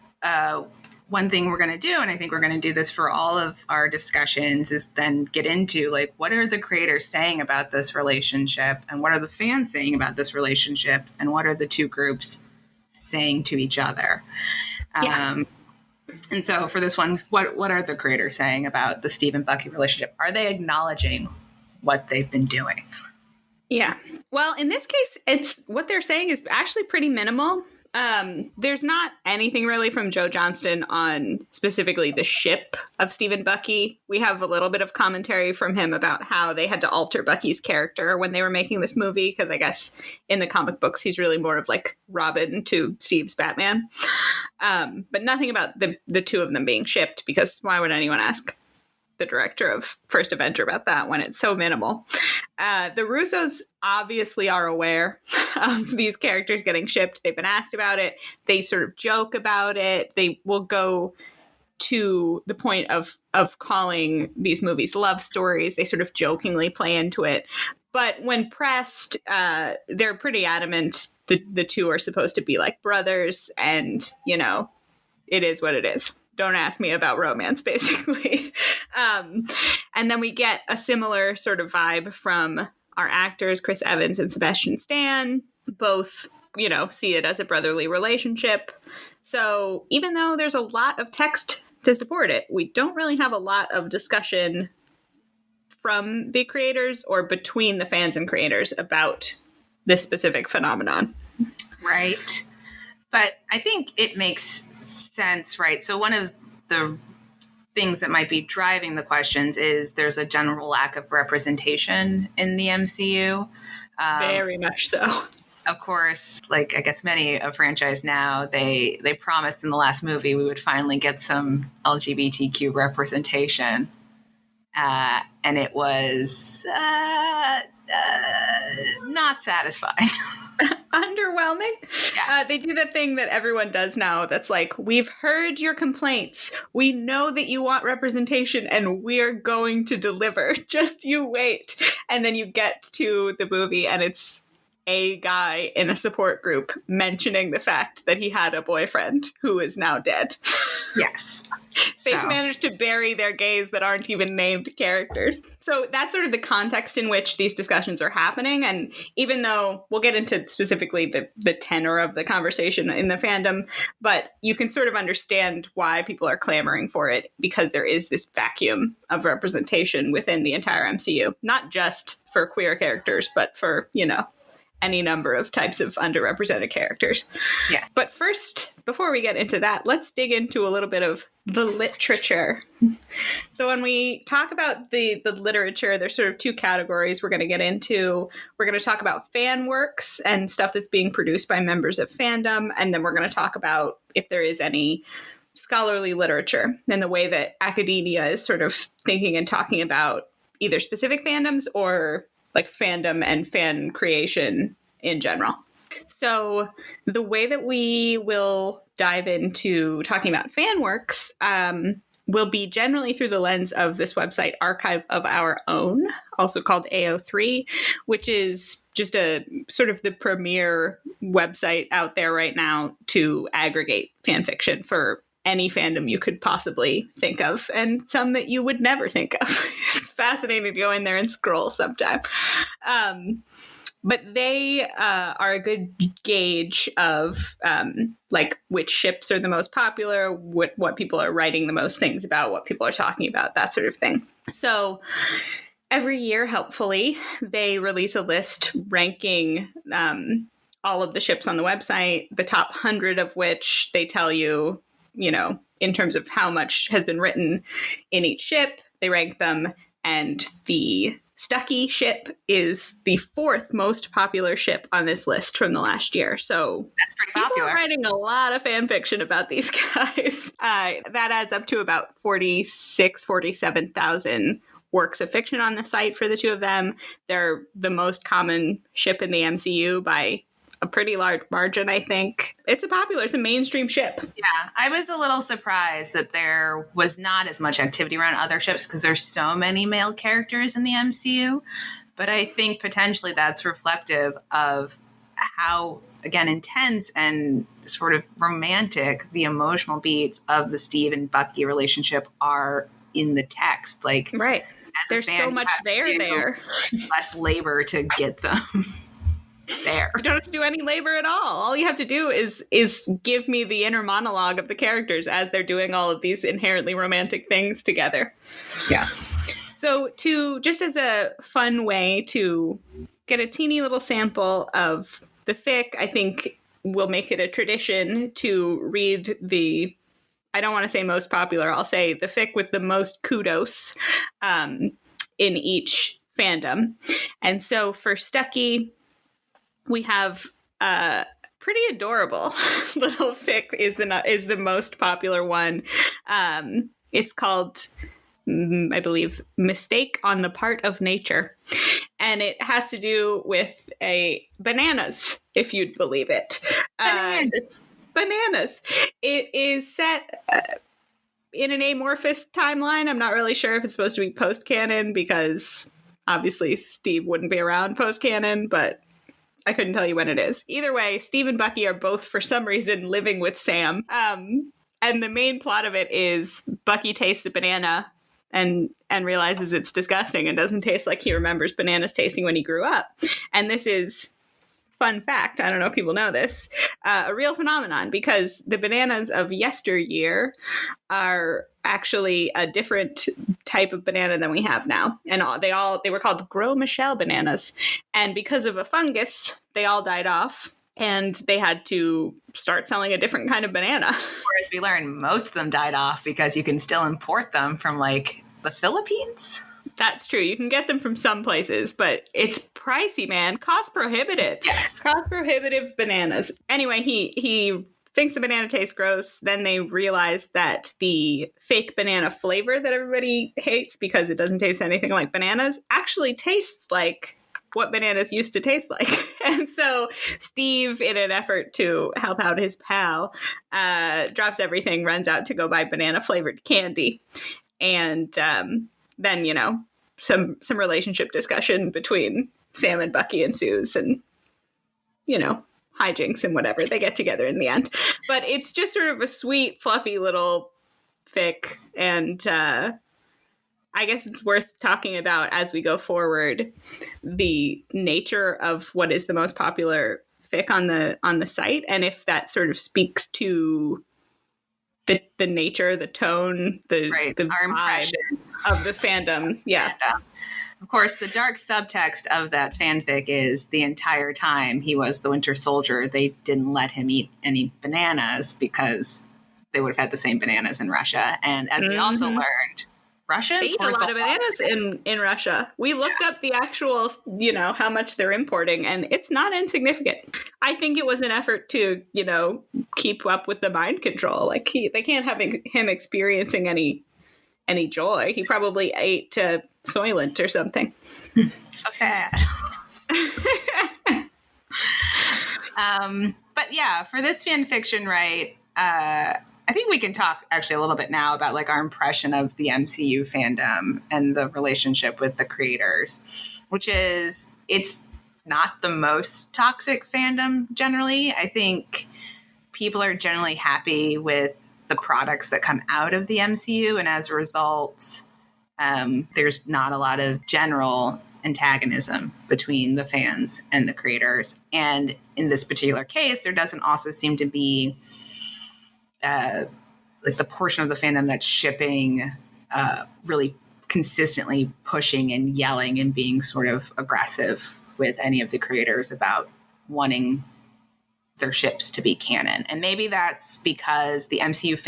one thing we're going to do, and I think we're going to do this for all of our discussions, is then get into like, what are the creators saying about this relationship, and what are the fans saying about this relationship, and what are the two groups saying to each other? Yeah. And so for this one, what are the creators saying about the Steve and Bucky relationship? Are they acknowledging what they've been doing? Yeah. Well, in this case, it's what they're saying is actually pretty minimal. There's not anything really from Joe Johnston on specifically the ship of Steve and Bucky. We have a little bit of commentary from him about how they had to alter Bucky's character when they were making this movie, because I guess in the comic books he's really more of like Robin to Steve's Batman. But nothing about the two of them being shipped, because why would anyone ask the director of First Avenger about that when it's so minimal? The Russos obviously are aware of these characters getting shipped. They've been asked about it. They sort of joke about it. They will go to the point of calling these movies love stories. They sort of jokingly play into it. But when pressed, they're pretty adamant the two are supposed to be like brothers, and, it is what it is. Don't ask me about romance, basically. And then we get a similar sort of vibe from our actors, Chris Evans and Sebastian Stan. Both, see it as a brotherly relationship. So even though there's a lot of text to support it, we don't really have a lot of discussion from the creators or between the fans and creators about this specific phenomenon. Right. But I think it makes sense, right? So one of the things that might be driving the questions is there's a general lack of representation in the MCU. Very much so. of course, like I guess many a franchise now, they promised in the last movie we would finally get some LGBTQ representation, and it was not satisfying. Underwhelming. Yeah. They do that thing that everyone does now that's like, we've heard your complaints. We know that you want representation and we're going to deliver. Just you wait. And then you get to the movie and it's a guy in a support group mentioning the fact that he had a boyfriend who is now dead. Yes. They've managed to bury their gays that aren't even named characters. So that's sort of the context in which these discussions are happening. And even though we'll get into specifically the tenor of the conversation in the fandom, but you can sort of understand why people are clamoring for it, because there is this vacuum of representation within the entire MCU, not just for queer characters, but for, any number of types of underrepresented characters. Yeah. But first, before we get into that, let's dig into a little bit of the literature. So when we talk about the literature, there's sort of two categories we're going to get into. We're going to talk about fan works and stuff that's being produced by members of fandom. And then we're going to talk about if there is any scholarly literature and the way that academia is sort of thinking and talking about either specific fandoms or like fandom and fan creation in general. So the way that we will dive into talking about fan works will be generally through the lens of this website, Archive of Our Own, also called AO3, which is just a sort of the premier website out there right now to aggregate fan fiction for any fandom you could possibly think of, and some that you would never think of. It's fascinating to go in there and scroll sometime. But they are a good gauge of like which ships are the most popular, what people are writing the most things about, what people are talking about, that sort of thing. So every year, helpfully, they release a list ranking all of the ships on the website, the top 100 of which they tell you, in terms of how much has been written in each ship. They rank them, and the Stucky ship is the 4th most popular ship on this list from the last year. So that's pretty popular. People are writing a lot of fan fiction about these guys. That adds up to about 47,000 works of fiction on the site for the two of them. They're the most common ship in the MCU by a pretty large margin, I think. It's a mainstream ship. Yeah, I was a little surprised that there was not as much activity around other ships because there's so many male characters in the MCU. But I think potentially that's reflective of how, again, intense and sort of romantic the emotional beats of the Steve and Bucky relationship are in the text. Like, right. There's so much there. Less labor to get them. There. You don't have to do any labor at all. All you have to do is give me the inner monologue of the characters as they're doing all of these inherently romantic things together. Yes. So just as a fun way to get a teeny little sample of the fic, I think we'll make it a tradition to read I don't want to say most popular, I'll say the fic with the most kudos in each fandom. And so for Stucky, we have a pretty adorable little fic is the most popular one. It's called, I believe, Mistake on the Part of Nature. And it has to do with bananas, if you'd believe it. It's bananas. It is set in an amorphous timeline. I'm not really sure if it's supposed to be post-canon because obviously Steve wouldn't be around post-canon, but I couldn't tell you when it is. Either way, Steve and Bucky are both, for some reason, living with Sam. And the main plot of it is Bucky tastes a banana and realizes it's disgusting and doesn't taste like he remembers bananas tasting when he grew up. And this is, fun fact, I don't know if people know this, a real phenomenon because the bananas of yesteryear are actually a different type of banana than we have now. And they were called Gros Michel bananas. And because of a fungus, they all died off. And they had to start selling a different kind of banana. Whereas we learned most of them died off because you can still import them from, like, the Philippines. That's true. You can get them from some places, but it's pricey, man. Cost prohibitive. Yes. Cost prohibitive bananas. Anyway, he thinks the banana tastes gross. Then they realize that the fake banana flavor that everybody hates because it doesn't taste anything like bananas actually tastes like what bananas used to taste like. And so Steve, in an effort to help out his pal, drops everything, runs out to go buy banana flavored candy. And then, you know, some relationship discussion between Sam and Bucky ensues, and, you know, hijinks and whatever. They get together in the end. But it's just sort of a sweet, fluffy little fic. And I guess it's worth talking about as we go forward the nature of what is the most popular fic on the site, and if that sort of speaks to the nature, the tone, the our impression of the fandom. Yeah. And, of course, the dark subtext of that fanfic is the entire time he was the Winter Soldier, they didn't let him eat any bananas because they would have had the same bananas in Russia. And as we also learned, Russia they eat a lot of bananas in Russia. We looked up the actual, you know, how much they're importing, and it's not insignificant. I think it was an effort to, you know, keep up with the mind control. Like they can't have him experiencing any joy. He probably ate Soylent or something. So sad. But yeah, for this fan fiction, right? I think we can talk actually a little bit now about like our impression of the MCU fandom and the relationship with the creators, which is it's not the most toxic fandom generally. I think people are generally happy with the products that come out of the MCU, and as a result, there's not a lot of general antagonism between the fans and the creators. And in this particular case, there doesn't also seem to be like the portion of the fandom that's shipping really consistently pushing and yelling and being sort of aggressive with any of the creators about wanting their ships to be canon. And maybe that's because the MCU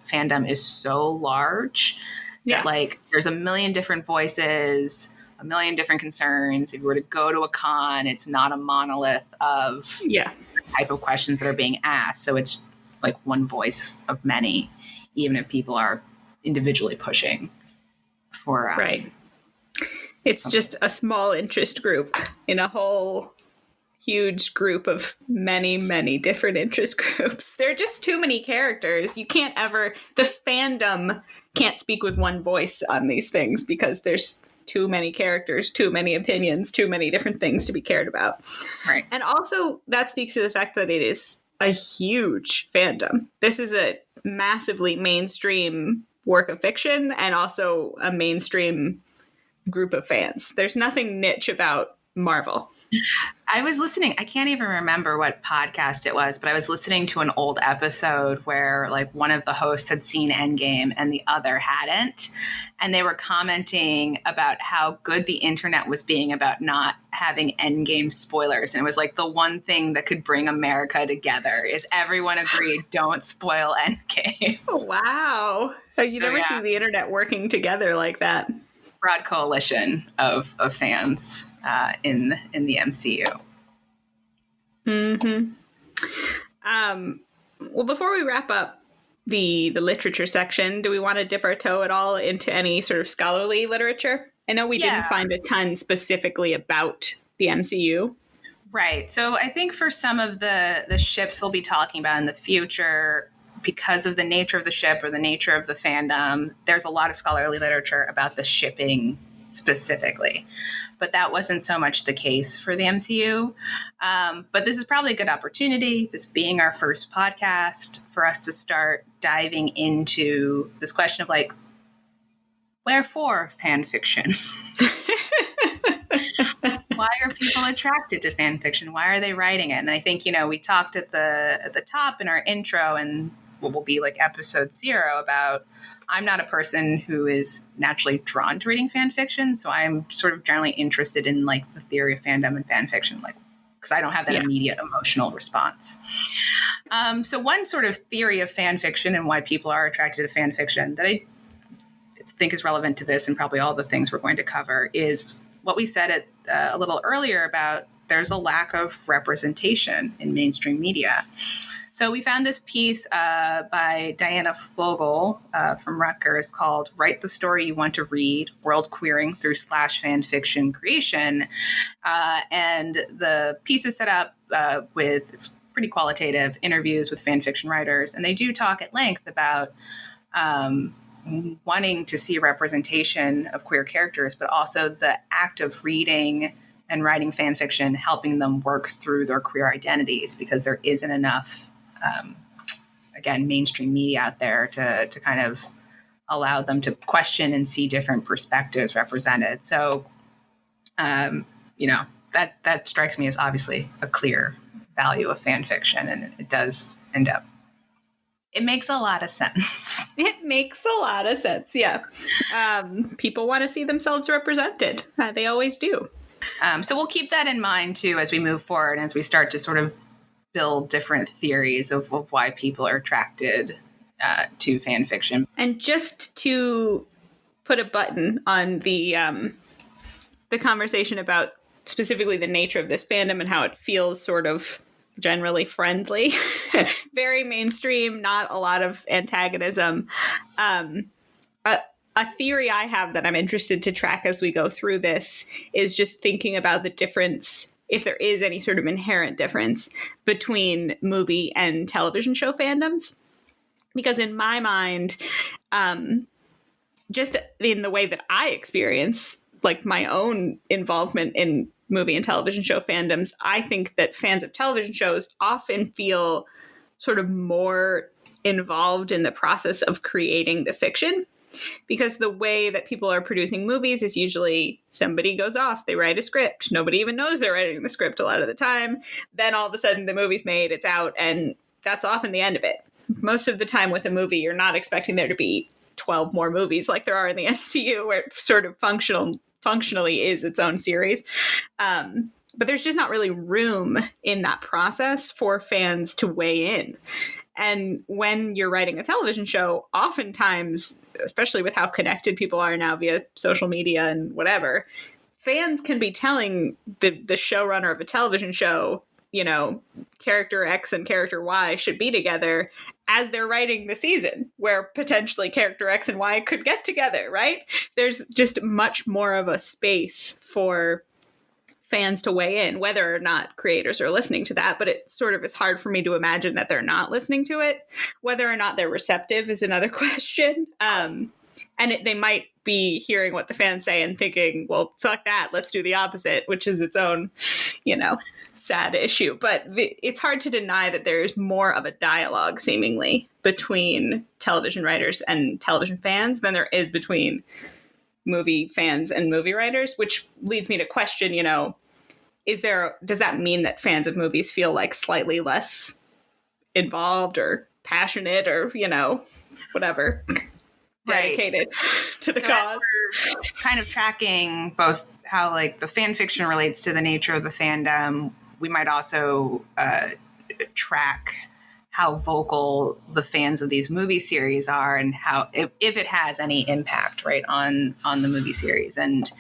fandom is so large that like there's a million different voices, a million different concerns. If you were to go to a con, it's not a monolith of the type of questions that are being asked. So it's like one voice of many, even if people are individually pushing for right. It's just a small interest group in a whole huge group of many, many different interest groups. There are just too many characters. You can't ever, the fandom can't speak with one voice on these things because there's too many characters, too many opinions, too many different things to be cared about. Right. And also that speaks to the fact that it is a huge fandom. This is a massively mainstream work of fiction and also a mainstream group of fans. There's nothing niche about Marvel. I was listening, I can't even remember what podcast it was, but I was listening to an old episode where like one of the hosts had seen Endgame and the other hadn't. And they were commenting about how good the internet was being about not having Endgame spoilers. And it was like the one thing that could bring America together is everyone agreed, don't spoil Endgame. Wow. You never see the internet working together like that. Broad coalition of fans in the MCU. Mm-hmm. Well, before we wrap up the literature section, do we want to dip our toe at all into any sort of scholarly literature? I know we didn't find a ton specifically about the MCU. Right. So I think for some of the ships we'll be talking about in the future, because of the nature of the ship or the nature of the fandom, there's a lot of scholarly literature about the shipping specifically. But that wasn't so much the case for the MCU. But this is probably a good opportunity, this being our first podcast, for us to start diving into this question of like, wherefore fan fiction? Why are people attracted to fan fiction? Why are they writing it? And I think, you know, we talked at the top in our intro and what will be like episode 0 about I'm not a person who is naturally drawn to reading fan fiction. So I'm sort of generally interested in like the theory of fandom and fan fiction, like, because I don't have that immediate emotional response. So one sort of theory of fan fiction and why people are attracted to fan fiction that it's think is relevant to this and probably all the things we're going to cover is what we said a little earlier about there's a lack of representation in mainstream media. So we found this piece by Diana Fogel from Rutgers called Write the Story You Want to Read, World Queering Through / Fan Fiction Creation. And the piece is set up with, it's pretty qualitative, interviews with fan fiction writers. And they do talk at length about wanting to see representation of queer characters, but also the act of reading and writing fan fiction, helping them work through their queer identities, because there isn't enough, again, mainstream media out there to kind of allow them to question and see different perspectives represented. So, that strikes me as obviously a clear value of fan fiction, and it does end up. It makes a lot of sense. It makes a lot of sense, yeah. People want to see themselves represented. They always do. So we'll keep that in mind, too, as we move forward, as we start to sort of build different theories of why people are attracted to fan fiction. And just to put a button on the conversation about specifically the nature of this fandom and how it feels sort of generally friendly, very mainstream, not a lot of antagonism. A theory I have that I'm interested to track as we go through this is just thinking about the difference, if there is any sort of inherent difference between movie and television show fandoms. Because in my mind, just in the way that I experience like my own involvement in movie and television show fandoms, I think that fans of television shows often feel sort of more involved in the process of creating the fiction. Because the way that people are producing movies is usually somebody goes off, they write a script. Nobody even knows they're writing the script a lot of the time. Then all of a sudden the movie's made, it's out, and that's often the end of it. Most of the time with a movie, you're not expecting there to be 12 more movies like there are in the MCU, where it sort of functionally is its own series. But there's just not really room in that process for fans to weigh in. And when you're writing a television show, oftentimes, especially with how connected people are now via social media and whatever, fans can be telling the showrunner of a television show, you know, character X and character Y should be together as they're writing the season, where potentially character X and Y could get together, right? There's just much more of a space for fans to weigh in, whether or not creators are listening to that. But it sort of is hard for me to imagine that they're not listening to it. Whether or not they're receptive is another question. They might be hearing what the fans say and thinking, well, fuck that, let's do the opposite, which is its own, sad issue. But it's hard to deny that there's more of a dialogue, seemingly, between television writers and television fans than there is between movie fans and movie writers, which leads me to question, does that mean that fans of movies feel like slightly less involved or passionate or, whatever, dedicated to the cause? We're kind of tracking both how like the fan fiction relates to the nature of the fandom. We might also track how vocal the fans of these movie series are and how, if it has any impact, right, on the movie series. And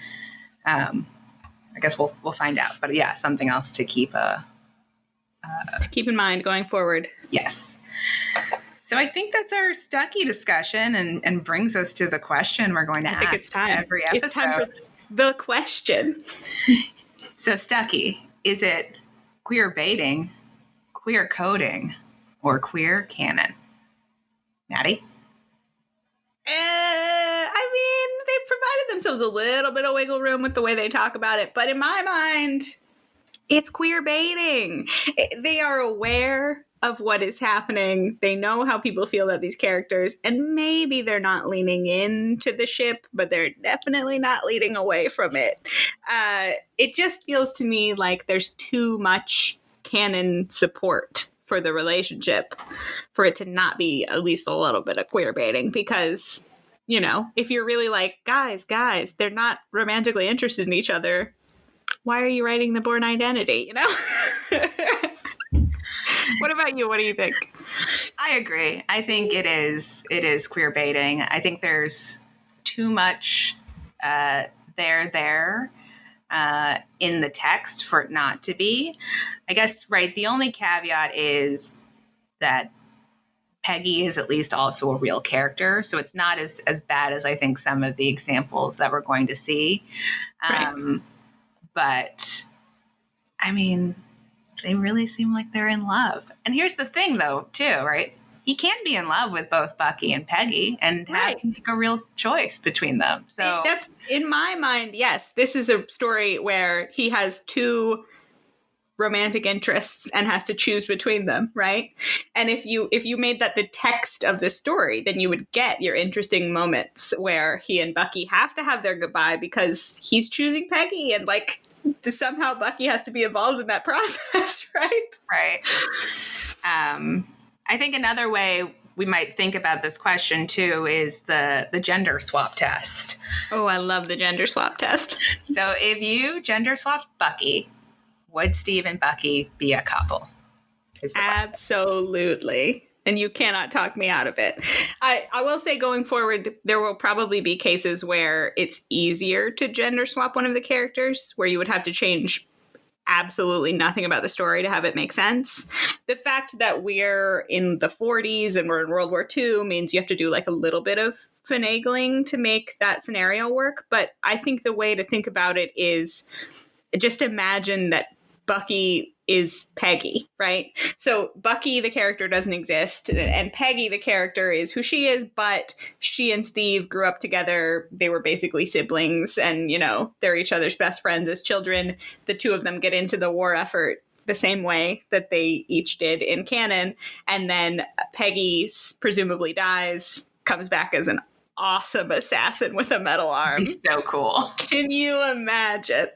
I guess we'll find out. But yeah, something else to keep in mind going forward. Yes. So I think that's our Stucky discussion and brings us to the question we're going to ask it's time. Every episode. It's time for the question. So Stucky, is it queer baiting, queer coding, or queer canon? Natty? They've provided themselves a little bit of wiggle room with the way they talk about it, but in my mind, it's queer baiting. They are aware of what is happening. They know how people feel about these characters, and maybe they're not leaning into the ship, but they're definitely not leading away from it. It just feels to me like there's too much canon support for the relationship for it to not be at least a little bit of queer baiting, because, if you're really like, guys, they're not romantically interested in each other, why are you writing the Bourne Identity, What about you? What do you think? I agree. I think it is queer baiting. I think there's too much there in the text for it not to be. I guess, right, the only caveat is that Peggy is at least also a real character, so it's not as bad as I think some of the examples that we're going to see. Right. But, I mean, they really seem like they're in love. And here's the thing, though, too, right? He can be in love with both Bucky and Peggy and have to make a real choice between them. So that's, in my mind, yes, this is a story where he has two romantic interests and has to choose between them, right? And if you made that the text of the story, then you would get your interesting moments where he and Bucky have to have their goodbye because he's choosing Peggy, and like somehow Bucky has to be involved in that process, right? Right. I think another way we might think about this question too is the gender swap test. Oh, I love the gender swap test. So if you gender swapped Bucky, would Steve and Bucky be a couple? Absolutely. And you cannot talk me out of it. I will say going forward, there will probably be cases where it's easier to gender swap one of the characters, where you would have to change absolutely nothing about the story to have it make sense. The fact that we're in the 40s and we're in World War II means you have to do like a little bit of finagling to make that scenario work. But I think the way to think about it is just imagine that Bucky is Peggy, right? So Bucky, the character, doesn't exist, and Peggy, the character, is who she is, but she and Steve grew up together. They were basically siblings, and, you know, they're each other's best friends as children. The two of them get into the war effort the same way that they each did in canon, and then Peggy presumably dies, comes back as an awesome assassin with a metal arm. He's so cool. Can you imagine?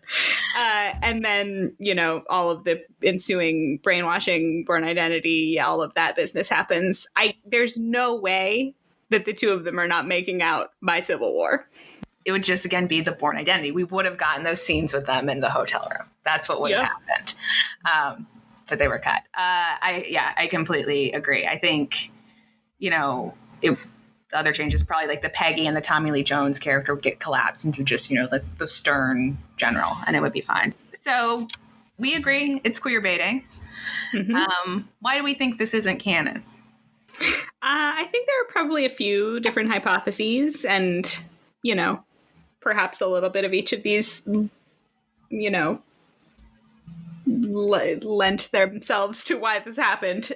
And then, you know, all of the ensuing brainwashing, Bourne Identity, all of that business happens. There's no way that the two of them are not making out by Civil War. It would just, again, be the Bourne Identity. We would have gotten those scenes with them in the hotel room. That's what would have happened. But they were cut. I completely agree. I think, you know, the other changes, probably like the Peggy and the Tommy Lee Jones character would get collapsed into just, you know, the stern general, and it would be fine. So we agree it's queer baiting. Mm-hmm. Why do we think this isn't canon? I think there are probably a few different hypotheses, and, you know, perhaps a little bit of each of these, you know, lent themselves to why this happened.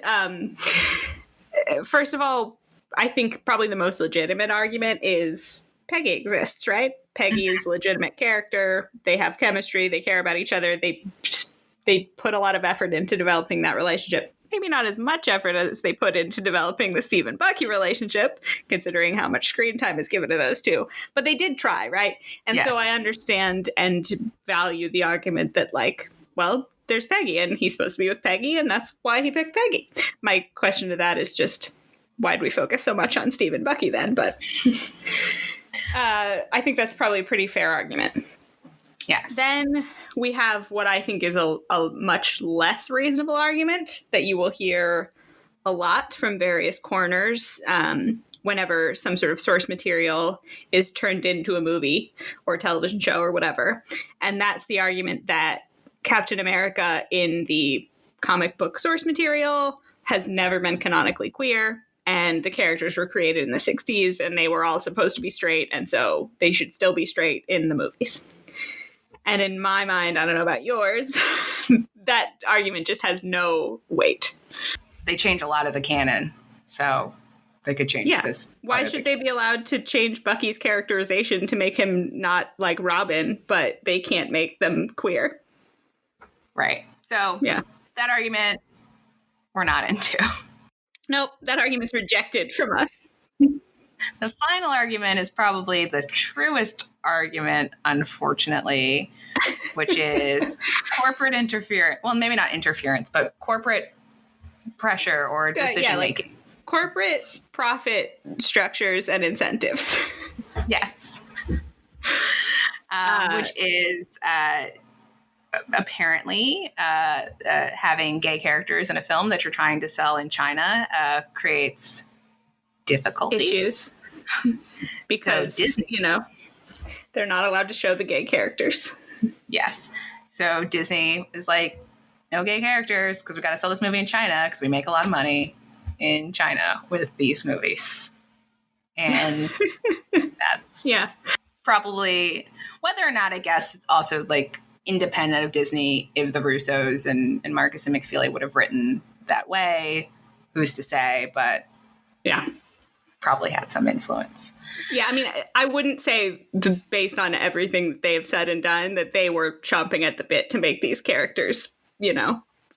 First of all, I think probably the most legitimate argument is Peggy exists, right? Peggy is a legitimate character. They have chemistry. They care about each other. They put a lot of effort into developing that relationship. Maybe not as much effort as they put into developing the Steve and Bucky relationship, considering how much screen time is given to those two. But they did try, right? And so I understand and value the argument that, like, well, there's Peggy, and he's supposed to be with Peggy, and that's why he picked Peggy. My question to that is just, why'd we focus so much on Steve and Bucky then? But I think that's probably a pretty fair argument. Yes. Then we have what I think is a much less reasonable argument that you will hear a lot from various corners whenever some sort of source material is turned into a movie or television show or whatever. And that's the argument that Captain America in the comic book source material has never been canonically queer. And the characters were created in the 60s, and they were all supposed to be straight, and so they should still be straight in the movies. And in my mind, I don't know about yours, that argument just has no weight. They change a lot of the canon, so they could change this. Why should they be allowed to change Bucky's characterization to make him not like Robin, but they can't make them queer? Right. So that argument we're not into. Nope, that argument's rejected from us. The final argument is probably the truest argument, unfortunately, which is corporate interference. Well, maybe not interference, but corporate pressure or decision making. Like corporate profit structures and incentives. Yes. Which is apparently having gay characters in a film that you're trying to sell in China creates difficulties. Issues. So because, Disney, they're not allowed to show the gay characters. yes. So Disney is like, no gay characters because we got to sell this movie in China because we make a lot of money in China with these movies. And that's Yeah. probably, whether or not, I guess it's also like independent of Disney, if the Russos and Marcus and McFeely would have written that way, who's to say, but yeah, probably had some influence. Yeah, I mean, I wouldn't say, based on everything that they have said and done, that they were chomping at the bit to make these characters,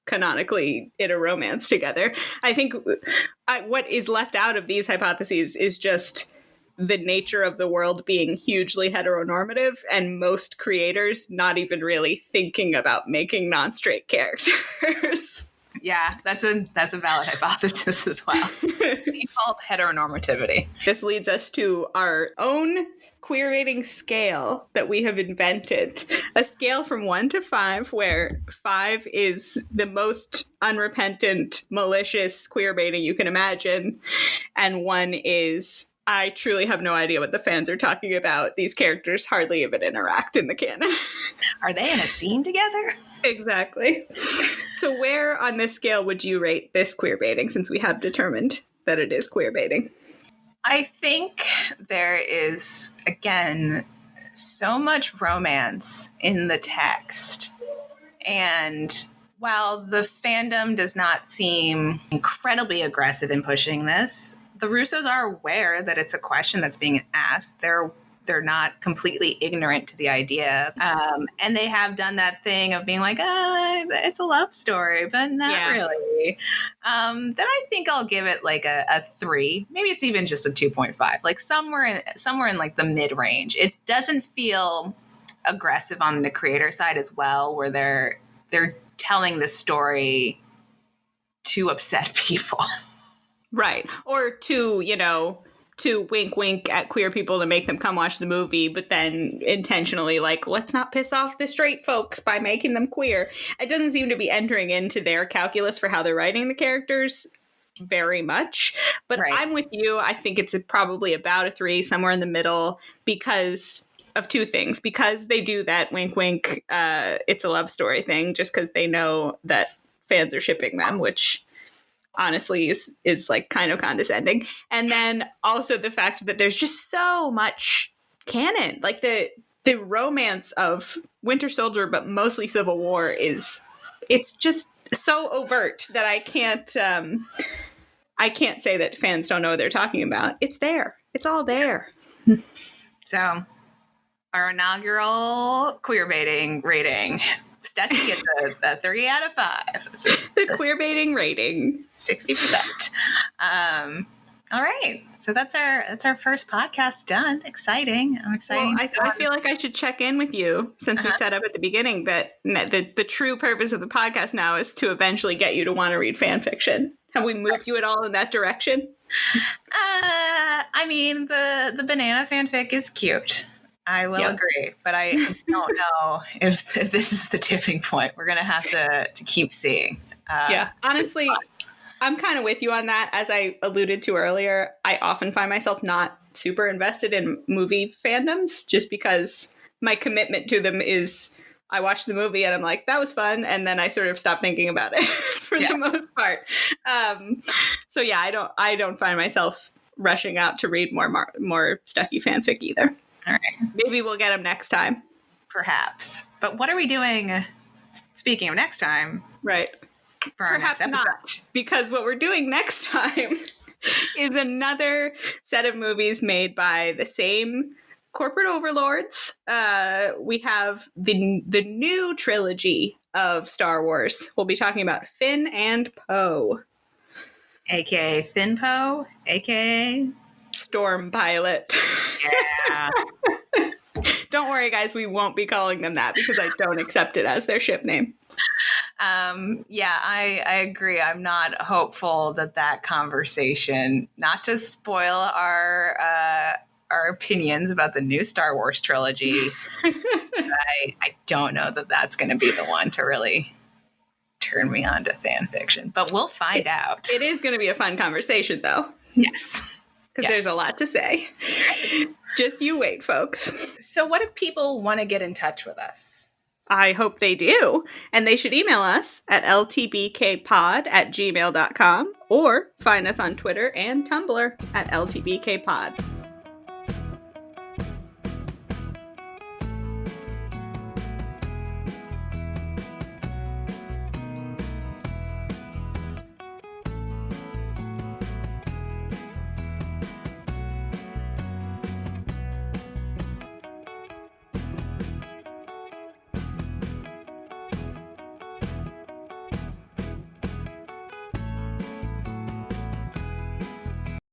canonically in a romance together. I think what is left out of these hypotheses is just the nature of the world being hugely heteronormative and most creators not even really thinking about making non-straight characters. Yeah, that's a valid hypothesis as well. Default heteronormativity. This leads us to our own queer rating scale that we have invented. A scale from 1 to 5, where 5 is the most unrepentant, malicious queer baiting you can imagine, and 1 is, I truly have no idea what the fans are talking about. These characters hardly even interact in the canon. Are they in a scene together? Exactly. So where on this scale would you rate this queer baiting, since we have determined that it is queer baiting? I think there is, again, so much romance in the text. And while the fandom does not seem incredibly aggressive in pushing this, the Russos are aware that it's a question that's being asked. They're not completely ignorant to the idea. And they have done that thing of being like, it's a love story, but not really. Then I think I'll give it like a 3. Maybe it's even just a 2.5, like somewhere in like the mid-range. It doesn't feel aggressive on the creator side as well, where they're telling the story to upset people. Right. Or to wink wink at queer people to make them come watch the movie, but then intentionally like, let's not piss off the straight folks by making them queer. It doesn't seem to be entering into their calculus for how they're writing the characters very much. But right. I'm with you. I think it's probably about a 3, somewhere in the middle, because of 2 things. Because they do that wink wink, it's a love story thing, just because they know that fans are shipping them, which honestly is like kind of condescending. And then also the fact that there's just so much canon, like the romance of Winter Soldier, but mostly Civil War, it's just so overt that I can't say that fans don't know what they're talking about. It's there. It's all there. So our inaugural queer baiting rating, Stucky gets a 3 out of 5. The queer baiting rating, 60%. All right, so that's our first podcast done. Exciting! I'm excited. Well, I feel like I should check in with you, since we said up at the beginning that the true purpose of the podcast now is to eventually get you to want to read fan fiction. Have we moved you at all in that direction? I mean, the banana fanfic is cute. I will agree, but I don't know if this is the tipping point. We're going to have to keep seeing. Honestly, I'm kind of with you on that. As I alluded to earlier, I often find myself not super invested in movie fandoms just because my commitment to them is I watch the movie and I'm like, that was fun. And then I sort of stop thinking about it for the most part. So yeah, I don't find myself rushing out to read more Stucky fanfic either. All right. Maybe we'll get them next time. Perhaps. But what are we doing, speaking of next time? Right. For our Perhaps next episode? not, because what we're doing next time is another set of movies made by the same corporate overlords. We have the new trilogy of Star Wars. We'll be talking about Finn and Poe. AKA Finn Poe, AKA Storm Pilot. Yeah. Don't worry, guys. We won't be calling them that because I don't accept it as their ship name. I agree. I'm not hopeful that conversation, not to spoil our opinions about the new Star Wars trilogy, I don't know that that's going to be the one to really turn me on to fan fiction, but we'll find out. It is going to be a fun conversation, though. Yes. because there's a Yes. lot to say. Just you wait, folks. So what if people want to get in touch with us? I hope they do. And they should email us at ltbkpod@gmail.com or find us on Twitter and Tumblr at ltbkpod.